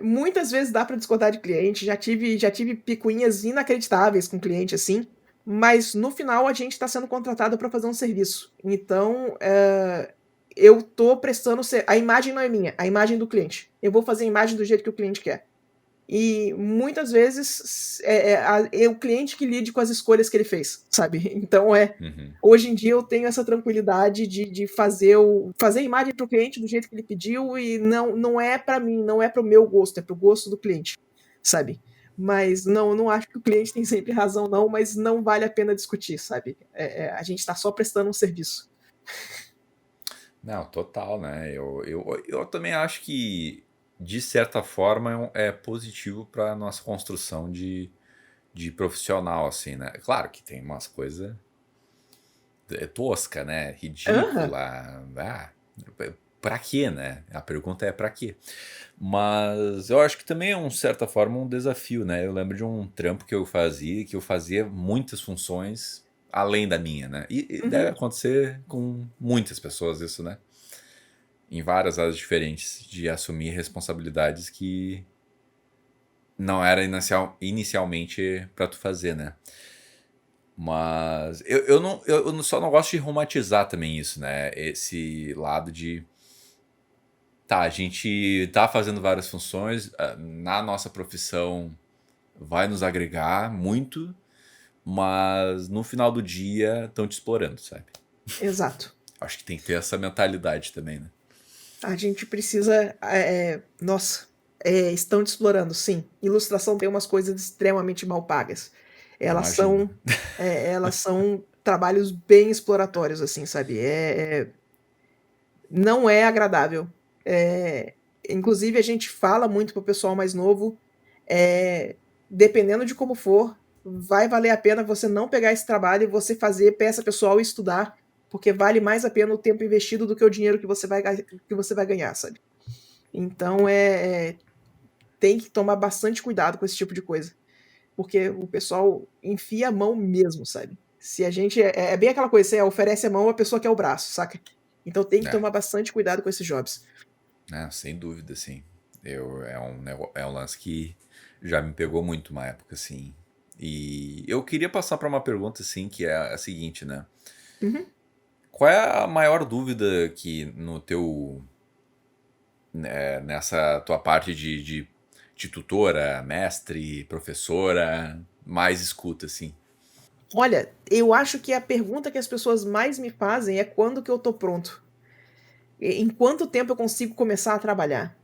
Muitas vezes dá para discordar de cliente, já tive picuinhas inacreditáveis com cliente, assim, mas no final a gente está sendo contratado para fazer um serviço. Então, eu tô prestando a imagem não é minha, a imagem do cliente. Eu vou fazer a imagem do jeito que o cliente quer. E muitas vezes é o cliente que lide com as escolhas que ele fez, sabe? Então Uhum. hoje em dia eu tenho essa tranquilidade de fazer a imagem para o cliente do jeito que ele pediu e não é para mim, não é para o meu gosto, é para o gosto do cliente, sabe? Mas não acho que o cliente tem sempre razão, não, mas não vale a pena discutir, sabe? A gente está só prestando um serviço. Não, total, né? Eu também acho que, de certa forma, é positivo para nossa construção de profissional, assim, né? Claro que tem umas coisas tosca, né? Aham. Ridícula. Pra quê, né? A pergunta é pra quê? Mas eu acho que também é, um certa forma, um desafio, né? Eu lembro de um trampo que eu fazia muitas funções além da minha, né? E deve Uhum. acontecer com muitas pessoas isso, né? Em várias áreas diferentes, de assumir responsabilidades que não era inicialmente pra tu fazer, né? Mas só não gosto de romantizar também isso, né? Esse lado de. Tá, a gente tá fazendo várias funções, na nossa profissão vai nos agregar muito, mas no final do dia estão te explorando, sabe? Exato. Acho que tem que ter essa mentalidade também, né? A gente precisa. Nossa, estão te explorando, sim. Ilustração tem umas coisas extremamente mal pagas. Elas Imagino. são, elas são trabalhos bem exploratórios, assim, sabe? Não é agradável. É, Inclusive, a gente fala muito pro pessoal mais novo, dependendo de como for, vai valer a pena você não pegar esse trabalho e você fazer peça pessoal e estudar, porque vale mais a pena o tempo investido do que o dinheiro que você vai ganhar, sabe? Então tem que tomar bastante cuidado com esse tipo de coisa, porque o pessoal enfia a mão mesmo, sabe? Se a gente é bem aquela coisa, você oferece a mão, a pessoa quer o braço, saca? Então tem que É, tomar bastante cuidado com esses jobs. né? Sem dúvida, sim. É um lance que já me pegou muito uma época, assim. E eu queria passar para uma pergunta, assim, que é a seguinte, né? Uhum. Qual é a maior dúvida que no teu, nessa tua parte de tutora, mestre, professora, mais escuta, assim? Olha, eu acho que a pergunta que as pessoas mais me fazem é quando que eu tô pronto? Em quanto tempo eu consigo começar a trabalhar?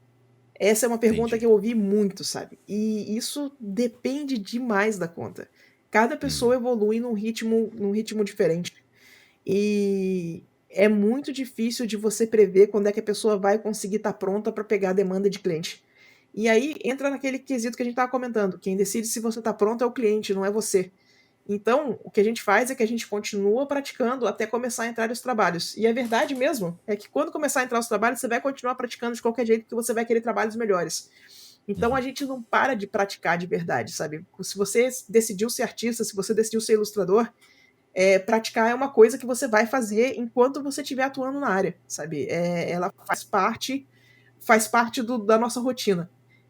Essa é uma pergunta Entendi. que eu ouvi muito, sabe? E isso depende demais da conta. Cada Uhum. pessoa evolui num ritmo diferente. E é muito difícil de você prever quando é que a pessoa vai conseguir estar pronta para pegar a demanda de cliente. E aí entra naquele quesito que a gente estava comentando. Quem decide se você está pronto é o cliente, não é você. Então, o que a gente faz é que a gente continua praticando até começar a entrar os trabalhos. E a verdade mesmo é que quando começar a entrar os trabalhos, você vai continuar praticando de qualquer jeito, porque você vai querer trabalhos melhores. Então a Uhum. gente não para de praticar de verdade, sabe? Se você decidiu ser artista, se você decidiu ser ilustrador, praticar é uma coisa que você vai fazer enquanto você estiver atuando na área, sabe? Ela faz parte da nossa rotina.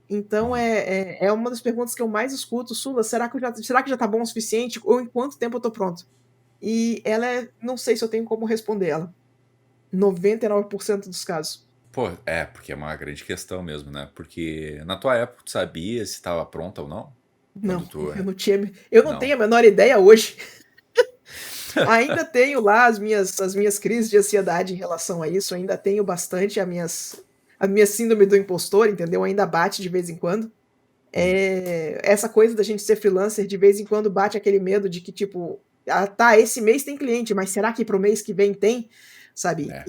Então Uhum. é uma das perguntas que eu mais escuto, Sula, será que já tá bom o suficiente? Ou em quanto tempo eu tô pronto? E não sei se eu tenho como responder ela. 99% dos casos. Pô, porque é uma grande questão mesmo, né? Porque na tua época tu sabia se estava pronta ou não? Não, Quando tu. eu não Não. tenho a menor ideia hoje. Ainda tenho lá as minhas crises de ansiedade em relação a isso, ainda tenho bastante a minha síndrome do impostor, entendeu? Ainda bate de vez em quando. Uhum. Essa coisa da gente ser freelancer, de vez em quando bate aquele medo de que, tipo, ah, tá, esse mês tem cliente, mas será que pro mês que vem tem? Sabe? É.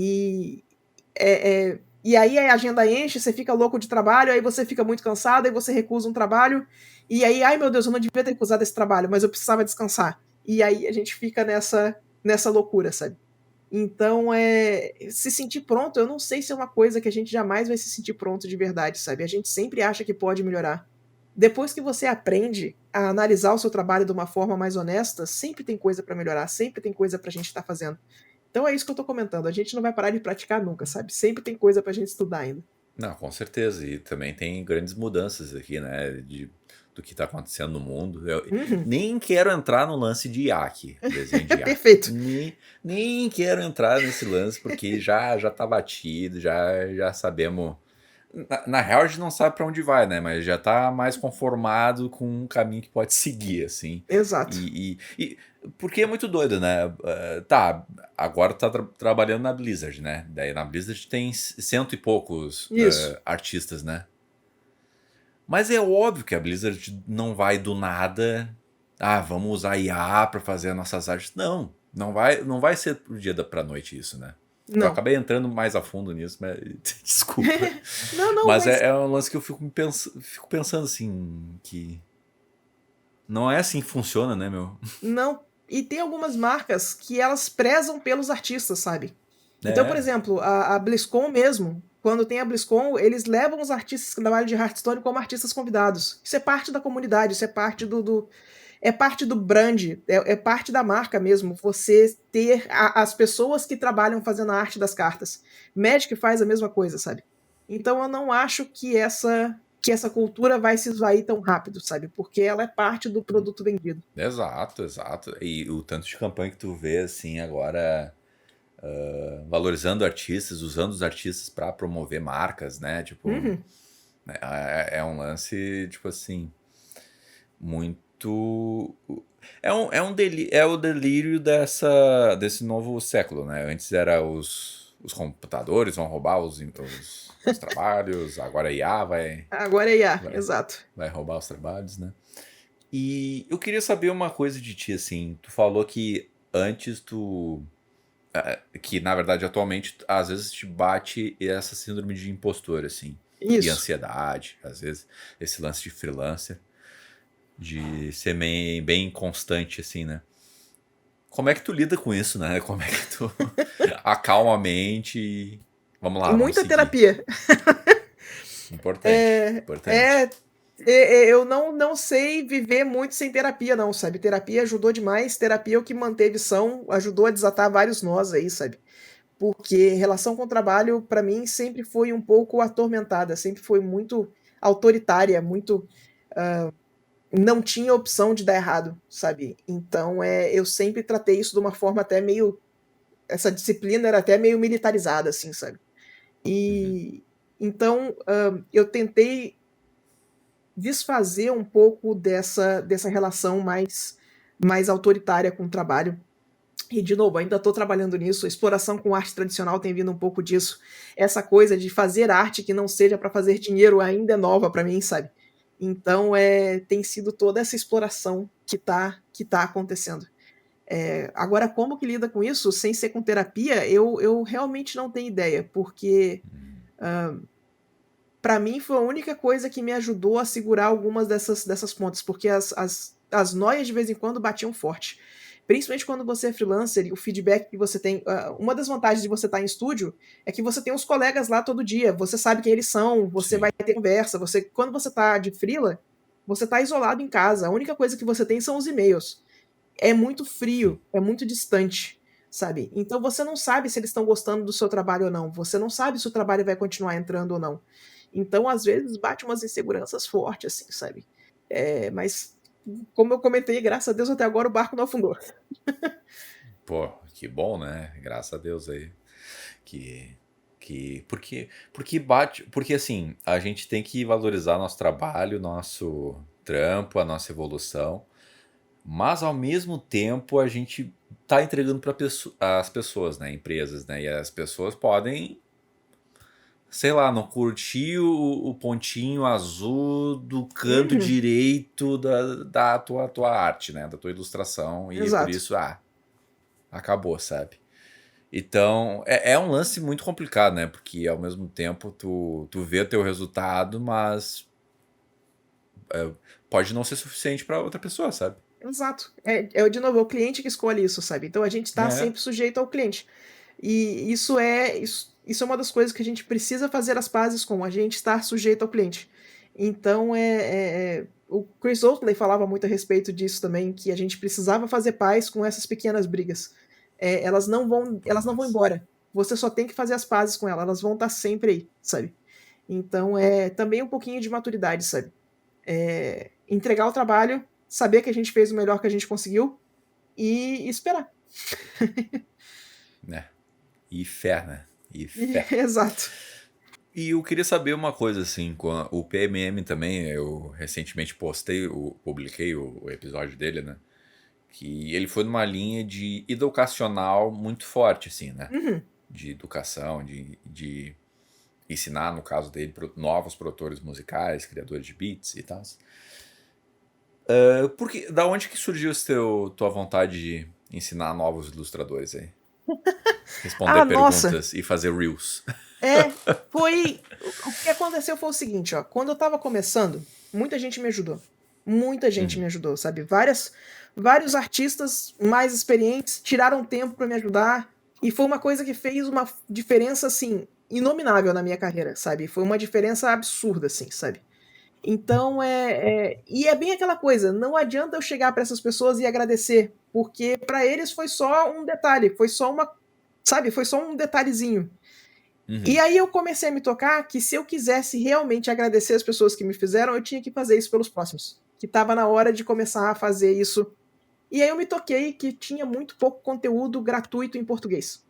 E aí a agenda enche, você fica louco de trabalho, aí você fica muito cansado, aí você recusa um trabalho, e aí, ai meu Deus, eu não devia ter recusado esse trabalho, mas eu precisava descansar. E aí a gente fica nessa loucura, sabe? Então, se sentir pronto, eu não sei se é uma coisa que a gente jamais vai se sentir pronto de verdade, sabe? A gente sempre acha que pode melhorar. Depois que você aprende a analisar o seu trabalho de uma forma mais honesta, sempre tem coisa para melhorar, sempre tem coisa pra gente estar fazendo. Então é isso que eu tô comentando, a gente não vai parar de praticar nunca, sabe? Sempre tem coisa pra gente estudar ainda. Não, com certeza. E também tem grandes mudanças aqui, né? Do que está acontecendo no mundo. Eu Uhum. nem quero entrar no lance de IA aqui, desenho de IA. Perfeito. Nem quero entrar nesse lance, porque já tá batido, já sabemos. Na real, a gente não sabe para onde vai, né? Mas já tá mais conformado com um caminho que pode seguir, assim. Exato. Porque é muito doido, né? Tá, agora tá trabalhando na Blizzard, né? Daí na Blizzard tem cento e poucos Isso. artistas, né? Mas é óbvio que a Blizzard não vai do nada. Ah, vamos usar IA pra fazer as nossas artes. Não vai ser pro dia pra noite isso, né? Eu Não. acabei entrando mais a fundo nisso, mas desculpa. Não, não, Mas mas é um lance que eu fico pensando assim, que não é assim que funciona, né, meu? não. E tem algumas marcas que elas prezam pelos artistas, sabe? Então, por É, exemplo, a BlizzCon mesmo, quando tem a BlizzCon, eles levam os artistas que trabalham de Hearthstone como artistas convidados. Isso é parte da comunidade, isso é parte é parte do brand, é parte da marca mesmo, você ter as pessoas que trabalham fazendo a arte das cartas. Magic faz a mesma coisa, sabe? Então eu não acho que essa cultura vai se esvair tão rápido, sabe? Porque ela é parte do produto vendido. exato, exato. E o tanto de campanha que tu vê, assim, agora valorizando artistas, usando os artistas pra promover marcas, né? Tipo, Uhum. né, é um lance, tipo assim, muito. É o delírio desse novo século, né? Antes era os computadores vão roubar os trabalhos, agora a IA Agora é IA, vai, exato. vai roubar os trabalhos, né? E eu queria saber uma coisa de ti, assim. Tu falou que antes que na verdade atualmente às vezes te bate essa síndrome de impostor, assim. E Isso. ansiedade, às vezes esse lance de freelancer, de ser bem constante, assim, né? Como é que tu lida com isso, né? Como é que tu acalma a mente e vamos lá, vamos Muita seguir. terapia. Importante, É, importante. é, eu não sei viver muito sem terapia, não, sabe? Terapia ajudou demais. Terapia é o que manteve são, ajudou a desatar vários nós aí, sabe? porque relação com o trabalho, para mim, sempre foi um pouco atormentada, sempre foi muito autoritária, muito não tinha opção de dar errado, sabe? Então, eu sempre tratei isso de uma forma até meio essa disciplina era até meio militarizada, assim, sabe? Uhum. E então, eu tentei desfazer um pouco dessa relação mais autoritária com o trabalho. E, de novo, ainda estou trabalhando nisso. A exploração com arte tradicional tem vindo um pouco disso. Essa coisa de fazer arte que não seja para fazer dinheiro ainda é nova para mim, sabe? Então, tem sido toda essa exploração que tá acontecendo. Agora, como que lida com isso sem ser com terapia, eu realmente não tenho ideia, porque para mim foi a única coisa que me ajudou a segurar algumas dessas pontas, porque as noias de vez em quando batiam forte. Principalmente quando você é freelancer e o feedback que você tem. Uma das vantagens de você estar em estúdio é que você tem os colegas lá todo dia, você sabe quem eles são, você vai Sim. ter conversa. Quando você está de freela, você está isolado em casa. A única coisa que você tem são os e-mails. É muito Sim. frio, é muito distante, sabe? Então você não sabe se eles estão gostando do seu trabalho ou não. Você não sabe se o trabalho vai continuar entrando ou não. Então, às vezes, bate umas inseguranças fortes, assim, sabe? Mas, como eu comentei, graças a Deus até agora o barco não afundou. Pô, que bom, né? Graças a Deus aí. Que, porque bate. Porque assim, a gente tem que valorizar nosso trabalho, nosso trampo, a nossa evolução. Mas ao mesmo tempo a gente tá entregando para as pessoas, né? Empresas, né? E as pessoas podem, sei lá, não curtir o pontinho azul do canto Uhum, direito da tua arte, né? Da tua ilustração. E por exato. isso, acabou, sabe? Então, é um lance muito complicado, né? Porque ao mesmo tempo tu vê o teu resultado, mas pode não ser suficiente para outra pessoa, sabe? Exato. De novo, é o cliente que escolhe isso, sabe? Então a gente está É. sempre sujeito ao cliente. E isso é uma das coisas que a gente precisa fazer as pazes com, a gente estar sujeito ao cliente. Então, o Chris Oatley falava muito a respeito disso também, que a gente precisava fazer paz com essas pequenas brigas. Pô, Elas não vão mas. embora. Você só tem que fazer as pazes com elas, elas vão estar sempre aí, sabe? Então, é também um pouquinho de maturidade, sabe? Entregar o trabalho, saber que a gente fez o melhor que a gente conseguiu e esperar. Né? E fé, né? E fé. Exato. E eu queria saber uma coisa assim, com o PMM também, eu recentemente publiquei o episódio dele, né? Que ele foi numa linha de educacional muito forte, assim, né? Uhum. De educação, de ensinar, no caso dele, novos produtores musicais, criadores de beats e tal. Porque, da onde que surgiu tua vontade de ensinar novos ilustradores aí? Responder Ah, nossa! perguntas e fazer reels. É, foi. O que aconteceu foi o seguinte, ó. Quando eu tava começando, muita gente me ajudou. Muita gente Uhum. me ajudou, sabe? Vários artistas mais experientes tiraram tempo pra me ajudar. E foi uma coisa que fez uma diferença, assim, inominável na minha carreira, sabe? Foi uma diferença absurda, assim, sabe? Então, e é bem aquela coisa, não adianta eu chegar pra essas pessoas e agradecer, porque pra eles foi só um detalhe, foi só uma, sabe? Foi só um detalhezinho. E Uhum. aí eu comecei a me tocar que se eu quisesse realmente agradecer as pessoas que me fizeram, eu tinha que fazer isso pelos próximos. Que estava na hora de começar a fazer isso. E aí eu me toquei que tinha muito pouco conteúdo gratuito em português.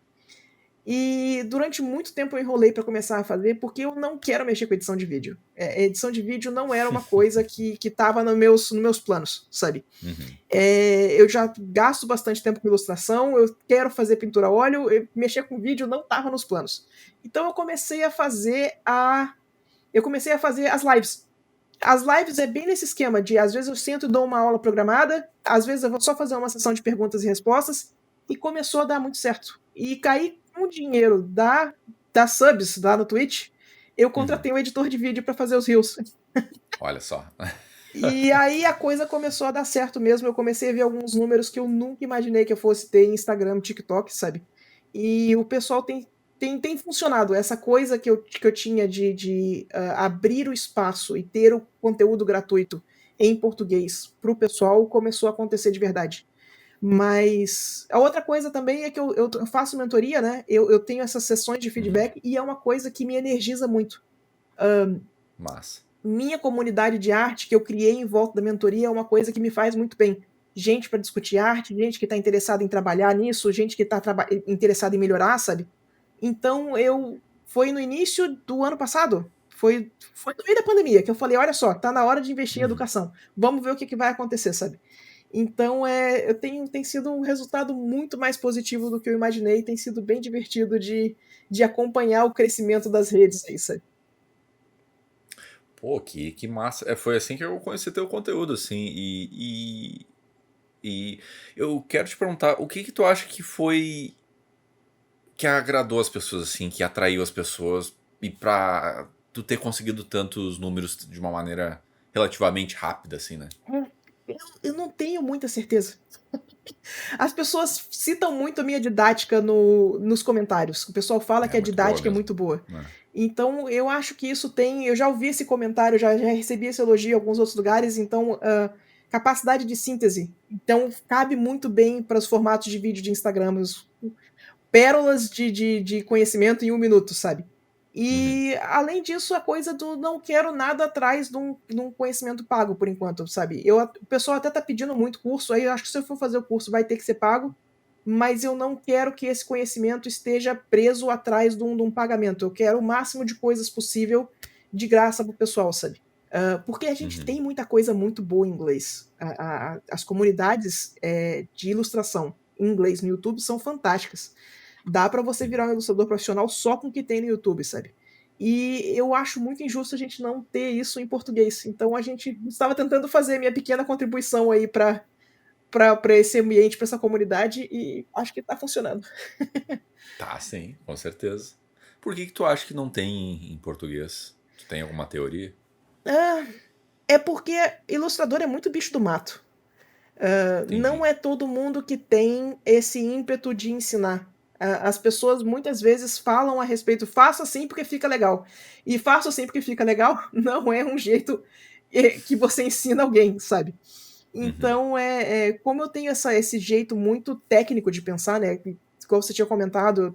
E durante muito tempo eu enrolei para começar a fazer, porque eu não quero mexer com edição de vídeo. Edição de vídeo não era uma coisa que estava nos meus planos, sabe? Uhum. Eu já gasto bastante tempo com ilustração, eu quero fazer pintura a óleo, mexer com vídeo não estava nos planos. Então eu comecei a fazer as lives. As lives é bem nesse esquema de às vezes eu sento e dou uma aula programada, às vezes eu vou só fazer uma sessão de perguntas e respostas, e começou a dar muito certo. E caí com o dinheiro da subs lá no Twitch, eu Uhum. contratei um editor de vídeo para fazer os reels. Olha só. E aí a coisa começou a dar certo mesmo. Eu comecei a ver alguns números que eu nunca imaginei que eu fosse ter em Instagram, TikTok, sabe? E o pessoal tem funcionado. Essa coisa que eu tinha de abrir o espaço e ter o conteúdo gratuito em português para o pessoal começou a acontecer de verdade. Mas a outra coisa também é que eu faço mentoria, né? Eu tenho essas sessões de Uhum. feedback e é uma coisa que me energiza muito. Massa. Minha comunidade de arte que eu criei em volta da mentoria é uma coisa que me faz muito bem. Gente para discutir arte, gente que está interessada em trabalhar nisso, gente que está interessada em melhorar, sabe? Então foi no início do ano passado, foi no meio da pandemia que eu falei, olha só, tá na hora de investir em Uhum. educação. Vamos ver o que vai acontecer, sabe? Então tem sido um resultado muito mais positivo do que eu imaginei, tem sido bem divertido de acompanhar o crescimento das redes aí, sabe? Pô, que massa. Foi assim que eu conheci teu conteúdo, assim. E eu quero te perguntar, o que que tu acha que foi que agradou as pessoas, assim, que atraiu as pessoas e pra tu ter conseguido tantos números de uma maneira relativamente rápida, assim, né? Eu não tenho muita certeza. As pessoas citam muito a minha didática nos comentários. O pessoal fala que É a muito boa didática é mesmo, muito boa. né? Então, eu acho que isso tem. Eu já ouvi esse comentário, já recebi esse elogio em alguns outros lugares. Então, capacidade de síntese. Então, cabe muito bem para os formatos de vídeo de Instagram. Pérolas de conhecimento em 1 minuto, sabe? Uhum. E, além disso, a coisa do não quero nada atrás de um conhecimento pago, por enquanto, sabe? O pessoal até tá pedindo muito curso, aí eu acho que se eu for fazer o curso vai ter que ser pago, mas eu não quero que esse conhecimento esteja preso atrás de um pagamento. Eu quero o máximo de coisas possível de graça pro pessoal, sabe? Porque a gente Uhum. tem muita coisa muito boa em inglês. As comunidades de ilustração em inglês no YouTube são fantásticas. Dá para você virar um ilustrador profissional só com o que tem no YouTube, sabe? E eu acho muito injusto a gente não ter isso em português. Então a gente estava tentando fazer minha pequena contribuição aí para esse ambiente, para essa comunidade, e acho que está funcionando. Tá, sim, com certeza. Por que que tu acha que não tem em português? Tu tem alguma teoria? Ah, é porque ilustrador é muito bicho do mato. Não Entendi. é todo mundo que tem esse ímpeto de ensinar. As pessoas muitas vezes falam a respeito, faça assim porque fica legal. E faça assim porque fica legal não é um jeito que você ensina alguém, sabe? Uhum. Então, como eu tenho esse jeito muito técnico de pensar, né? Como você tinha comentado,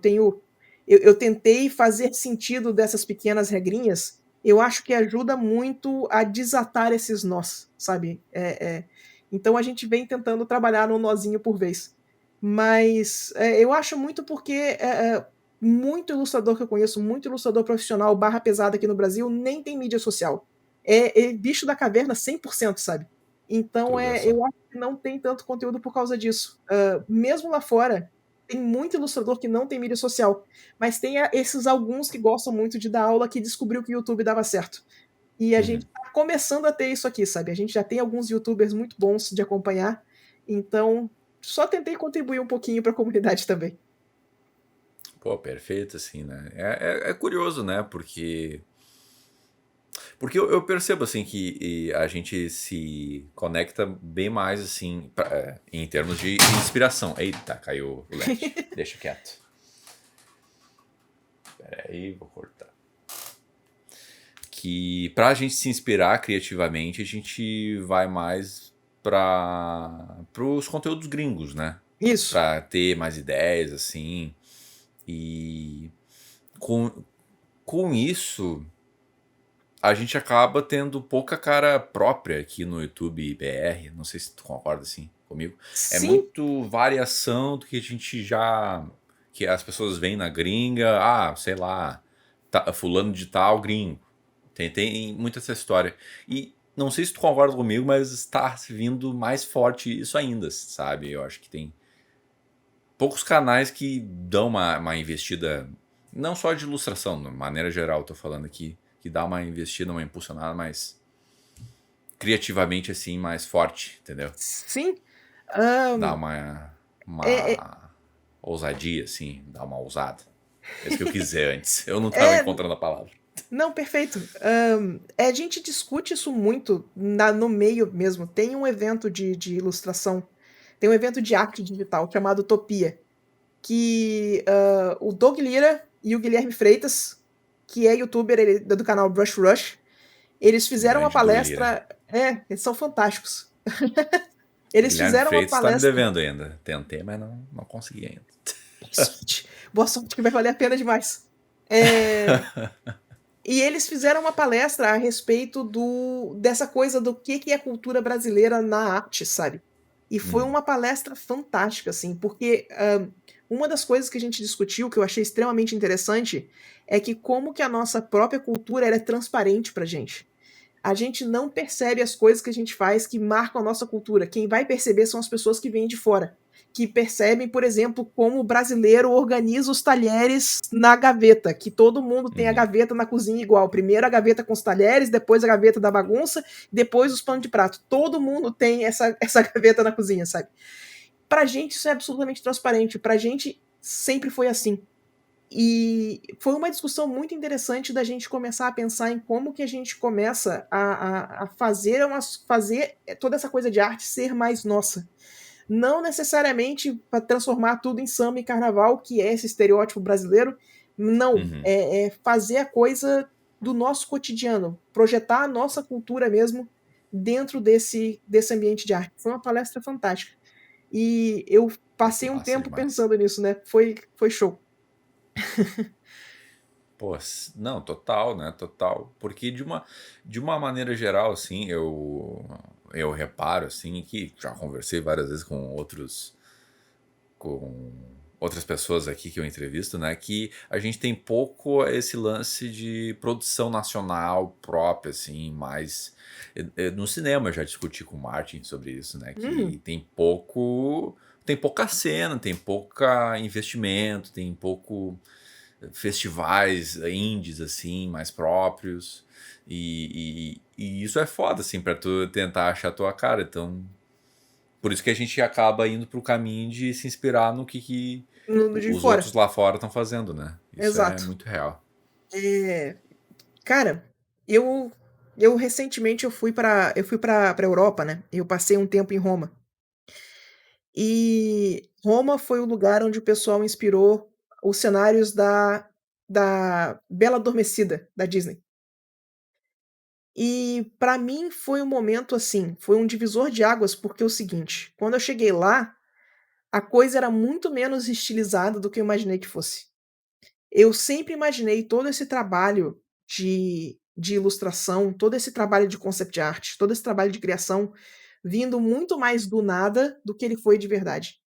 eu tentei fazer sentido dessas pequenas regrinhas. Eu acho que ajuda muito a desatar esses nós, sabe? Então a gente vem tentando trabalhar num nozinho por vez. Mas eu acho muito porque muito ilustrador que eu conheço, muito ilustrador profissional barra pesada aqui no Brasil, nem tem mídia social. É bicho da caverna 100%, sabe? Então, Tu vê só. eu acho que não tem tanto conteúdo por causa disso. Mesmo lá fora, tem muito ilustrador que não tem mídia social, mas tem esses alguns que gostam muito de dar aula que descobriu que o YouTube dava certo. E a gente Uhum. tá começando a ter isso aqui, sabe? A gente já tem alguns YouTubers muito bons de acompanhar, então só tentei contribuir um pouquinho para a comunidade também. Pô, perfeito, assim, né? É curioso, né? Porque eu percebo, assim, que a gente se conecta bem mais, assim, em termos de inspiração. Eita, caiu o LED. Deixa quieto. Pera aí, vou cortar. Que pra gente se inspirar criativamente, a gente vai mais pros conteúdos gringos, né? Isso. Pra ter mais ideias, assim. E com, com isso, a gente acaba tendo pouca cara própria aqui no YouTube BR. Não sei se tu concorda assim comigo. É Sim, muito variação do que a gente já. Que as pessoas veem na gringa. Ah, sei lá. Fulano de tal gringo. Tem muita essa história. E não sei se tu concorda comigo, mas está vindo mais forte isso ainda, sabe? Eu acho que tem poucos canais que dão uma investida, não só de ilustração, de maneira geral, tô falando aqui, que dá uma investida, uma impulsionada mais criativamente assim, mais forte, entendeu? sim. Dá Ahn, uma, é, é, uma ousadia, assim, dá uma ousada. É isso que eu quis dizer antes. Eu não tava é, encontrando a palavra. Não, perfeito. A gente discute isso muito no meio mesmo. Tem um evento de ilustração, tem um evento de arte digital chamado Utopia, que o Doug Lira e o Guilherme Freitas, que é youtuber do canal Brush Rush, eles fizeram uma Grande Doug Lira. palestra. Eles são fantásticos. Eles Guilherme fizeram uma Freitas tá me palestra. devendo ainda. Tentei, mas não consegui ainda. Boa sorte, que vai valer a pena demais. E eles fizeram uma palestra a respeito dessa coisa do que é cultura brasileira na arte, sabe? E foi uma palestra fantástica, assim, porque uma das coisas que a gente discutiu, que eu achei extremamente interessante, é que como que a nossa própria cultura ela é transparente pra gente. A gente não percebe as coisas que a gente faz que marcam a nossa cultura. Quem vai perceber são as pessoas que vêm de fora, que percebem, por exemplo, como o brasileiro organiza os talheres na gaveta, que todo mundo tem a gaveta na cozinha igual. Primeiro a gaveta com os talheres, depois a gaveta da bagunça, depois os panos de prato. Todo mundo tem essa gaveta na cozinha, sabe? Pra gente isso é absolutamente transparente. Pra gente sempre foi assim. E foi uma discussão muito interessante da gente começar a pensar em como que a gente começa a fazer toda essa coisa de arte ser mais nossa. Não necessariamente para transformar tudo em samba e carnaval, que é esse estereótipo brasileiro. Não, é fazer a coisa do nosso cotidiano, projetar a nossa cultura mesmo dentro desse ambiente de arte. Foi uma palestra fantástica. E eu passei um Massa tempo demais. pensando nisso, né? Foi show. Pô, não, total, né? Total. Porque de uma maneira geral, assim, eu reparo, assim, que já conversei várias vezes com outras pessoas aqui que eu entrevisto, né? Que a gente tem pouco esse lance de produção nacional própria, assim, mais. No cinema eu já discuti com o Martin sobre isso, né? Que tem pouca cena, tem pouca investimento, tem pouco festivais indies, assim, mais próprios. E isso é foda, assim, pra tu tentar achar a tua cara. Então, por isso que a gente acaba indo pro caminho de se inspirar no que No de os fora. outros lá fora estão fazendo, né? Isso é Exato. muito real. Cara, eu recentemente eu fui para Europa, né? Eu passei um tempo em Roma. E Roma foi o lugar onde o pessoal inspirou os cenários da Bela Adormecida, da Disney. E pra mim foi um momento assim, foi um divisor de águas, porque é o seguinte, quando eu cheguei lá, a coisa era muito menos estilizada do que eu imaginei que fosse. Eu sempre imaginei todo esse trabalho de ilustração, todo esse trabalho de concept art, todo esse trabalho de criação, vindo muito mais do nada do que ele foi de verdade.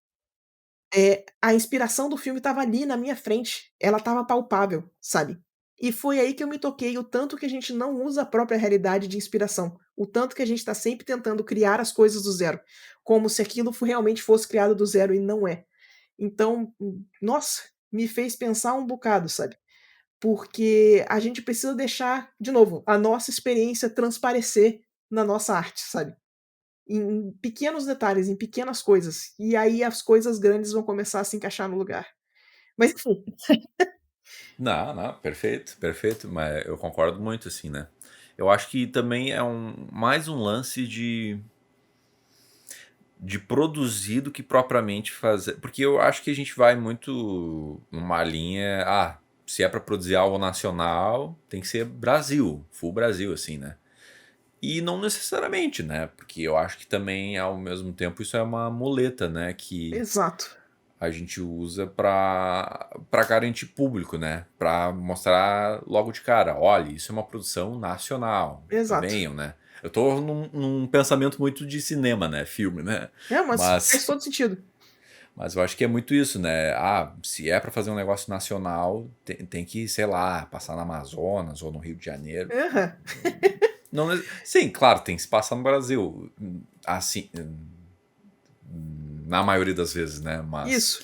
A inspiração do filme estava ali na minha frente, ela estava palpável, sabe. E foi aí que eu me toquei o tanto que a gente não usa a própria realidade de inspiração, o tanto que a gente está sempre tentando criar as coisas do zero, como se aquilo realmente fosse criado do zero e não é. Então, nossa, me fez pensar um bocado, sabe. Porque a gente precisa deixar, de novo, a nossa experiência transparecer na nossa arte, sabe. Em pequenos detalhes, em pequenas coisas, e aí as coisas grandes vão começar a se encaixar no lugar. Mas enfim. Não, perfeito, perfeito, mas eu concordo muito, assim, né? Eu acho que também é mais um lance de produzir do que propriamente fazer. Porque eu acho que a gente vai muito numa linha. Ah, se é para produzir algo nacional, tem que ser Brasil, full Brasil, assim, né? E não necessariamente, né? Porque eu acho que também, ao mesmo tempo, isso é uma muleta, né? Que Exato, a gente usa para garantir público, né? Para mostrar logo de cara, olha, isso é uma produção nacional, exato. venham, né? Eu tô num pensamento muito de cinema, né? Filme, né? É, mas faz Mas, todo sentido. mas eu acho que é muito isso, né? Ah, se é para fazer um negócio nacional, tem que, sei lá, passar na Amazonas ou no Rio de Janeiro. Aham. Não, sim, claro, tem que se passar no Brasil, assim, na maioria das vezes, né? Isso.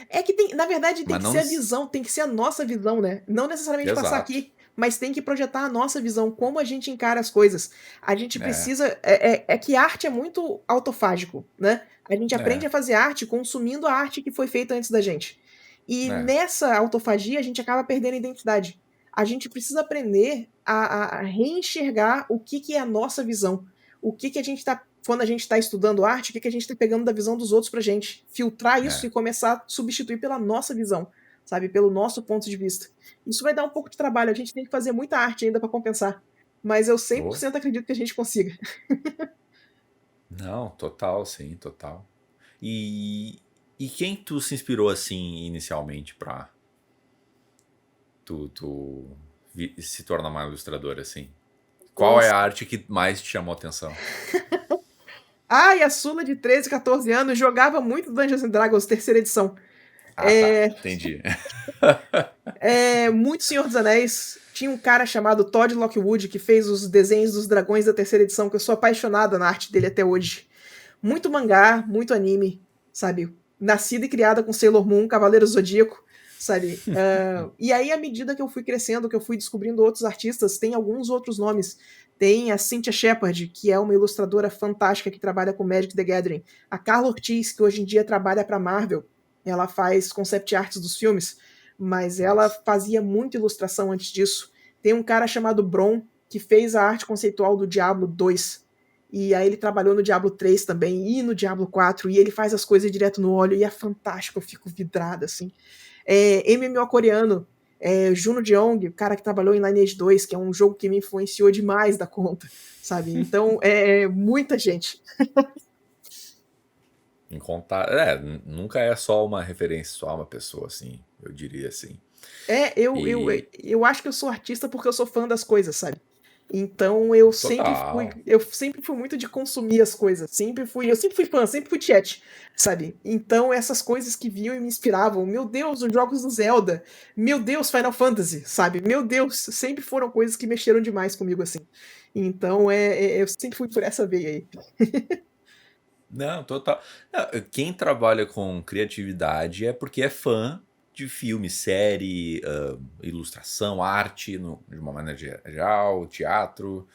É que tem na verdade tem Mas que não, ser a visão, tem que ser a nossa visão, né. Não necessariamente passar exato. aqui, mas tem que projetar a nossa visão, como a gente encara as coisas. A gente É, precisa é que arte é muito autofágico, né. A gente aprende é, a fazer arte consumindo a arte que foi feita antes da gente. E é, nessa autofagia a gente acaba perdendo a identidade. A gente precisa aprender a reenxergar o que é a nossa visão. O que a gente está quando a gente está estudando arte, o que a gente está pegando da visão dos outros pra gente filtrar isso é. e começar a substituir pela nossa visão, sabe, pelo nosso ponto de vista. Isso vai dar um pouco de trabalho, a gente tem que fazer muita arte ainda para compensar, mas eu Oh, 100% acredito que a gente consiga. Não, total, sim, total. E quem tu se inspirou assim inicialmente pra tu se tornar uma ilustradora assim? Qual é Nossa. a arte que mais te chamou a atenção? Ai, a Sula de 13, 14 anos jogava muito Dungeons and Dragons terceira edição. Ah, tá, entendi. Muito Senhor dos Anéis. Tinha um cara chamado Todd Lockwood que fez os desenhos dos dragões da terceira edição, que eu sou apaixonada na arte dele até hoje. Muito mangá, muito anime, sabe? Nascida e criada com Sailor Moon, Cavaleiro Zodíaco, sabe? E aí, à medida que eu fui crescendo, que eu fui descobrindo outros artistas, tem alguns outros nomes. Tem a Cynthia Shepard, que é uma ilustradora fantástica que trabalha com Magic the Gathering. A Carla Ortiz, que hoje em dia trabalha para Marvel. Ela faz concept arts dos filmes, mas ela Nossa. fazia muita ilustração antes disso. Tem um cara chamado Bron, que fez a arte conceitual do Diablo 2. E aí ele trabalhou no Diablo 3 também e no Diablo 4, e ele faz as coisas direto no olho, e é fantástico, eu fico vidrada, assim. MMO coreano, Juno Jeong, o cara que trabalhou em Lineage 2, que é um jogo que me influenciou demais da conta, sabe? Então, muita gente. Nunca é só uma referência, só uma pessoa, assim, eu diria assim. E Eu acho que eu sou artista porque eu sou fã das coisas, sabe? Então total. eu sempre fui muito de consumir as coisas. Eu sempre fui fã, sempre fui chat, sabe? Então essas coisas que viam e me inspiravam, meu Deus, os jogos do Zelda, meu Deus, Final Fantasy, sabe? Meu Deus, sempre foram coisas que mexeram demais comigo assim. Então eu sempre fui por essa veia aí. Não, total. Não, quem trabalha com criatividade é porque é fã de filme, série, ilustração, arte, de uma maneira geral, teatro.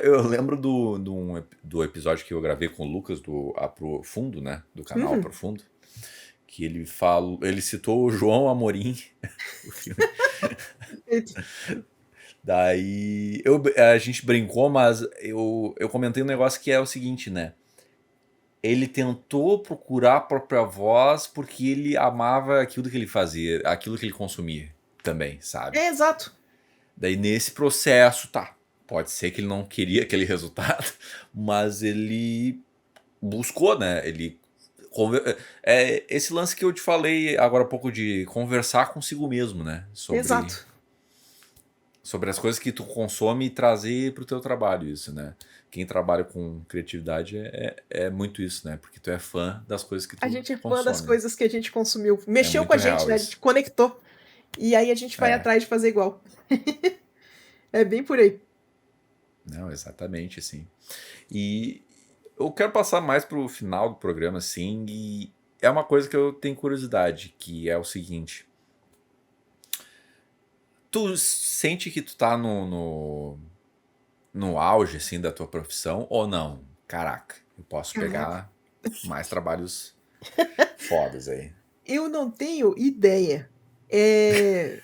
Eu lembro do episódio que eu gravei com o Lucas do Aprofundo, né? Do canal Uhum. Aprofundo. Que ele citou o João Amorim, o filme. Daí a gente brincou, mas eu comentei um negócio que é o seguinte, né? Ele tentou procurar a própria voz porque ele amava aquilo que ele fazia, aquilo que ele consumia também, sabe? Exato. Daí nesse processo, tá, pode ser que ele não queria aquele resultado, mas ele buscou, né? Esse lance que eu te falei agora há pouco de conversar consigo mesmo, né? Exato. Sobre as coisas que tu consome e trazer pro teu trabalho isso, né? Quem trabalha com criatividade é muito isso, né? Porque tu é fã das coisas que A tu gente é fã das consome, né? coisas que a gente consumiu. É Mexeu com muito a gente, real né? A gente isso. conectou. E aí a gente vai É, atrás de fazer igual. É bem por aí. não, exatamente assim. E eu quero passar mais pro final do programa, assim, e é uma coisa que eu tenho curiosidade, que é o seguinte. Tu sente que tu tá no auge, assim, da tua profissão ou não? Caraca, eu posso Caraca. pegar mais trabalhos fodas aí. Eu não tenho ideia. É,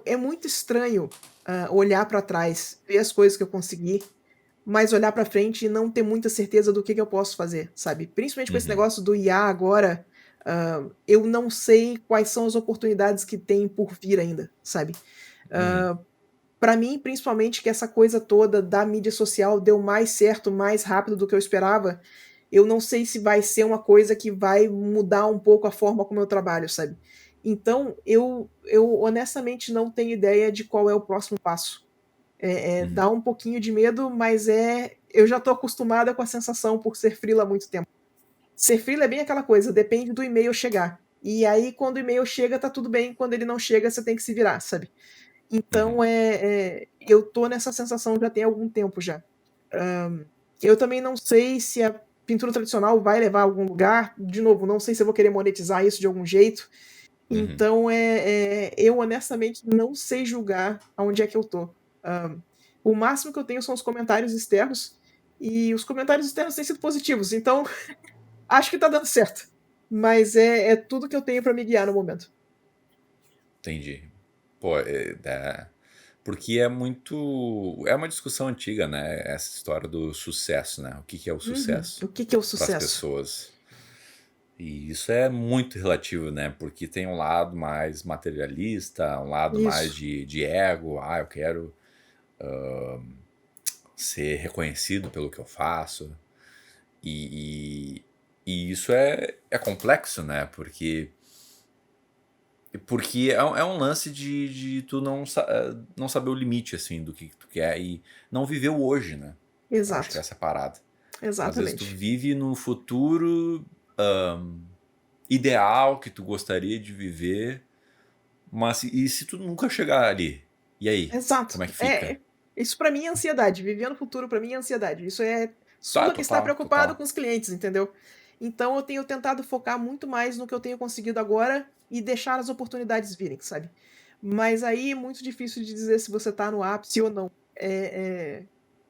é muito estranho olhar para trás, ver as coisas que eu consegui, mas olhar para frente e não ter muita certeza do que eu posso fazer, sabe? Principalmente com esse Uhum, negócio do IA agora, eu não sei quais são as oportunidades que tem por vir ainda, sabe? uhum, Para mim, principalmente, que essa coisa toda da mídia social deu mais certo, mais rápido do que eu esperava. Eu não sei se vai ser uma coisa que vai mudar um pouco a forma como eu trabalho, sabe? Então, eu honestamente não tenho ideia de qual é o próximo passo. uhum. Dá um pouquinho de medo, mas eu já estou acostumada com a sensação por ser freela há muito tempo. Ser freela é bem aquela coisa, depende do e-mail chegar. E aí, quando o e-mail chega, tá tudo bem. Quando ele não chega, você tem que se virar, sabe? Uhum. Então, eu tô nessa sensação já tem algum tempo já. Eu também não sei se a pintura tradicional vai levar a algum lugar. De novo, não sei se eu vou querer monetizar isso de algum jeito. Uhum. Então, eu honestamente não sei julgar aonde é que eu tô. O máximo que eu tenho são os comentários externos. E os comentários externos têm sido positivos. Então, acho que tá dando certo. Mas é tudo que eu tenho para me guiar no momento. Entendi. Pô, porque é muito. É uma discussão antiga, né? Essa história do sucesso, né? O que que é o Uhum. sucesso O que, que é o para as sucesso? pessoas? E isso é muito relativo, né? Porque tem um lado mais materialista, um lado mais Isso. de ego. Ah, eu quero ser reconhecido pelo que eu faço. E, e isso é complexo, né? Porque é um lance de tu não saber o limite, assim, do que tu quer e não viver o hoje, né? Eu acho que Exato, essa é a parada. Às vezes tu exatamente. vive no futuro ideal que tu gostaria de viver, mas e se tu nunca chegar ali? E aí? Exato. Como é que fica? Isso pra mim é ansiedade. Viver no futuro pra mim é ansiedade. Isso é Tá, Sula que está total, preocupado total. com os clientes, entendeu? Então eu tenho tentado focar muito mais no que eu tenho conseguido agora e deixar as oportunidades virem, sabe? Mas aí é muito difícil de dizer se você tá no ápice ou não.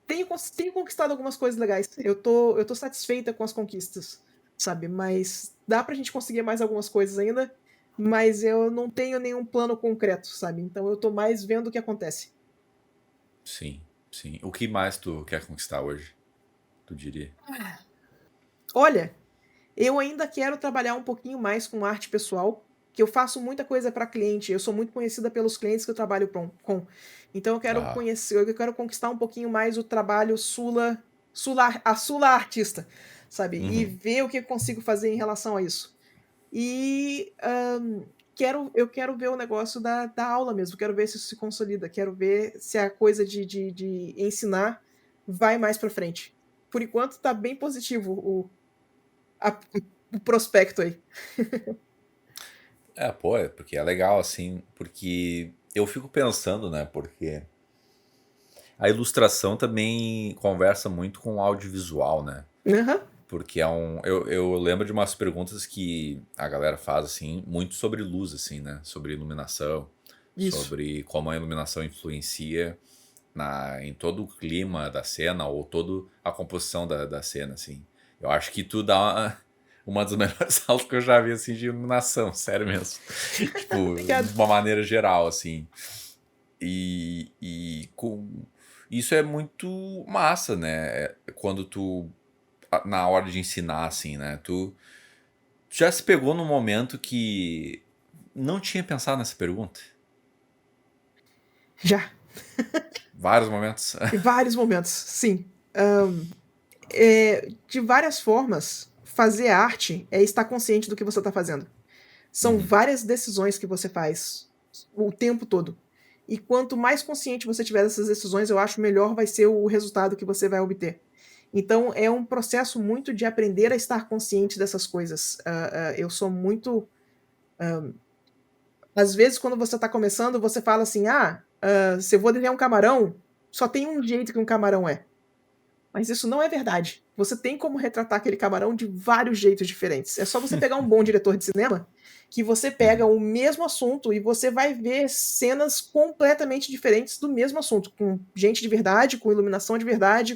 Tenho conquistado algumas coisas legais. Eu tô satisfeita com as conquistas, sabe? Mas dá pra gente conseguir mais algumas coisas ainda, mas eu não tenho nenhum plano concreto, sabe? Então eu tô mais vendo o que acontece. Sim, sim. O que mais tu quer conquistar hoje? Tu diria? Olha, eu ainda quero trabalhar um pouquinho mais com arte pessoal, que eu faço muita coisa para cliente, eu sou muito conhecida pelos clientes que eu trabalho com. Então eu quero Ah, conhecer, eu quero conquistar um pouquinho mais o trabalho a Sula artista, sabe? E uhum. ver o que eu consigo fazer em relação a isso. E eu quero ver o negócio da aula mesmo, quero ver se isso se consolida, quero ver se a coisa de ensinar vai mais para frente. Por enquanto tá bem positivo a- o prospecto aí. Pô, porque é legal, assim, porque eu fico pensando, né? Porque a ilustração também conversa muito com o audiovisual, né? Aham, Porque eu lembro de umas perguntas que a galera faz, assim, muito sobre luz, assim, né? Sobre iluminação, isso. sobre como a iluminação influencia em todo o clima da cena ou toda a composição da cena, assim. Eu acho que tu dá uma das melhores aulas que eu já vi, assim, de iluminação, sério mesmo. Tipo, Obrigada. de uma maneira geral, assim. Isso é muito massa, né? Quando tu, na hora de ensinar, assim, né? Tu já se pegou num momento que não tinha pensado nessa pergunta? Já. Vários momentos. Em vários momentos, sim. De várias formas, fazer arte é estar consciente do que você está fazendo. São Uhum. várias decisões que você faz o tempo todo. E quanto mais consciente você tiver dessas decisões, eu acho melhor vai ser o resultado que você vai obter. Então é um processo muito de aprender a estar consciente dessas coisas. Eu sou muito. Às vezes, quando você está começando, você fala assim: se eu vou desenhar um camarão, só tem um jeito que um camarão é. Mas isso não é verdade. Você tem como retratar aquele camarão de vários jeitos diferentes. É só você pegar um bom diretor de cinema que você pega Uhum. o mesmo assunto e você vai ver cenas completamente diferentes do mesmo assunto, com gente de verdade, com iluminação de verdade,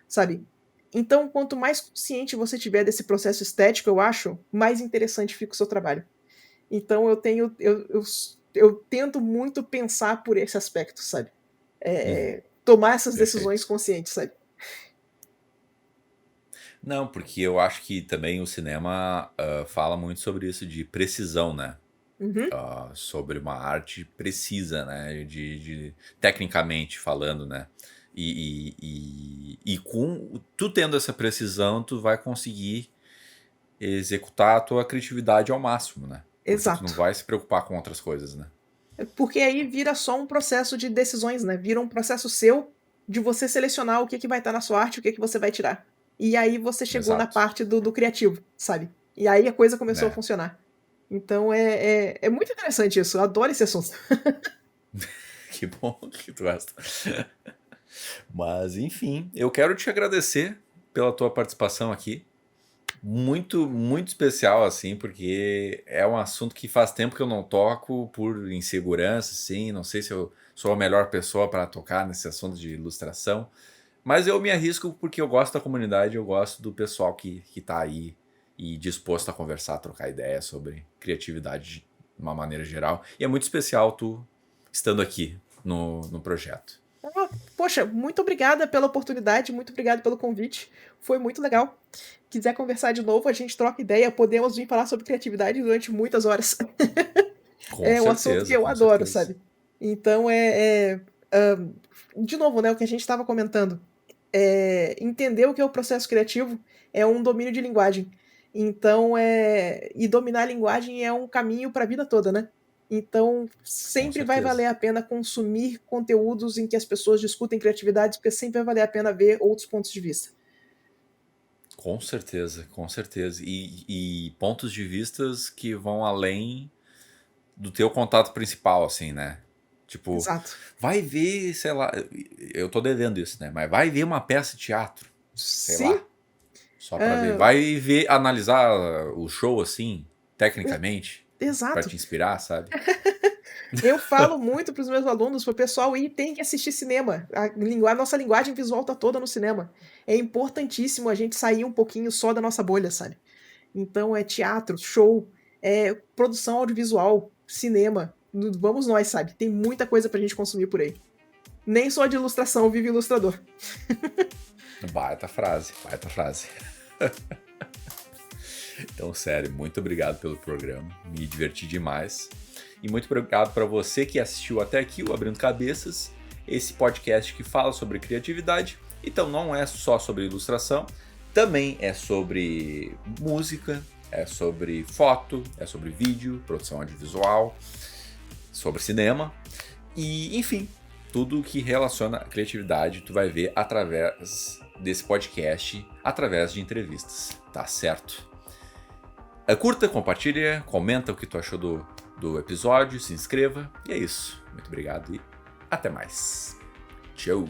sabe? Então, quanto mais consciente você tiver desse processo estético, eu acho, mais interessante fica o seu trabalho. Então, eu tento muito pensar por esse aspecto, sabe? Uhum. Tomar essas decisões Perfeito. conscientes, sabe? Não, porque eu acho que também o cinema fala muito sobre isso de precisão, né? Uhum. Sobre uma arte precisa, né? Tecnicamente falando, né? E com tu tendo essa precisão, tu vai conseguir executar a tua criatividade ao máximo, né? Porque tu não Exato. vai se preocupar com outras coisas, né? Porque aí vira só um processo de decisões, né? Vira um processo seu de você selecionar o que, que vai estar na sua arte, o que, que você vai tirar. E aí você chegou na Exato. parte do criativo, sabe? E aí a coisa começou a Né? funcionar. Então é muito interessante isso. Eu adoro esse assunto. Que bom que tu gosta. Mas, enfim, eu quero te agradecer pela tua participação aqui. Muito, muito especial, assim, porque é um assunto que faz tempo que eu não toco por insegurança, assim. Não sei se eu sou a melhor pessoa para tocar nesse assunto de ilustração, mas eu me arrisco porque eu gosto da comunidade, eu gosto do pessoal que tá aí e disposto a conversar, a trocar ideias sobre criatividade de uma maneira geral. E é muito especial tu estando aqui no projeto. Poxa, muito obrigada pela oportunidade, muito obrigada pelo convite. Foi muito legal. Quiser conversar de novo, a gente troca ideia. Podemos vir falar sobre criatividade durante muitas horas. Com É um assunto que certeza, eu com adoro, certeza. sabe? Então de novo, né, o que a gente estava comentando. entender o que é o processo criativo é um domínio de linguagem. Então, e dominar a linguagem é um caminho para a vida toda, né? Então, Com sempre vai valer certeza. a pena consumir conteúdos em que as pessoas discutem criatividade, porque sempre vai valer a pena ver outros pontos de vista. Com certeza, com certeza. E pontos de vistas que vão além do teu contato principal, assim, né? Tipo, Exato. vai ver, sei lá, eu tô devendo isso, né? Mas vai ver uma peça de teatro, sei Sim, lá, só pra ver. Vai ver, analisar o show, assim, tecnicamente, pra exato. te inspirar, sabe? Eu falo muito para os meus alunos, para o pessoal ir, tem que assistir cinema. A nossa linguagem visual tá toda no cinema. É importantíssimo a gente sair um pouquinho só da nossa bolha, sabe. Então é teatro, show, produção audiovisual, cinema, vamos nós, sabe. Tem muita coisa pra gente consumir por aí. Nem só de ilustração vive ilustrador. Baita frase, baita frase. Então, sério, muito obrigado pelo programa. Me diverti demais. E muito obrigado para você que assistiu até aqui o Abrindo Cabeças, esse podcast que fala sobre criatividade. Então, não é só sobre ilustração, também é sobre música, é sobre foto, é sobre vídeo, produção audiovisual, sobre cinema. E, enfim, tudo que relaciona a criatividade tu vai ver através desse podcast, através de entrevistas, tá certo? Curta, compartilha, comenta o que tu achou do episódio, se inscreva, e é isso. Muito obrigado e até mais. Tchau!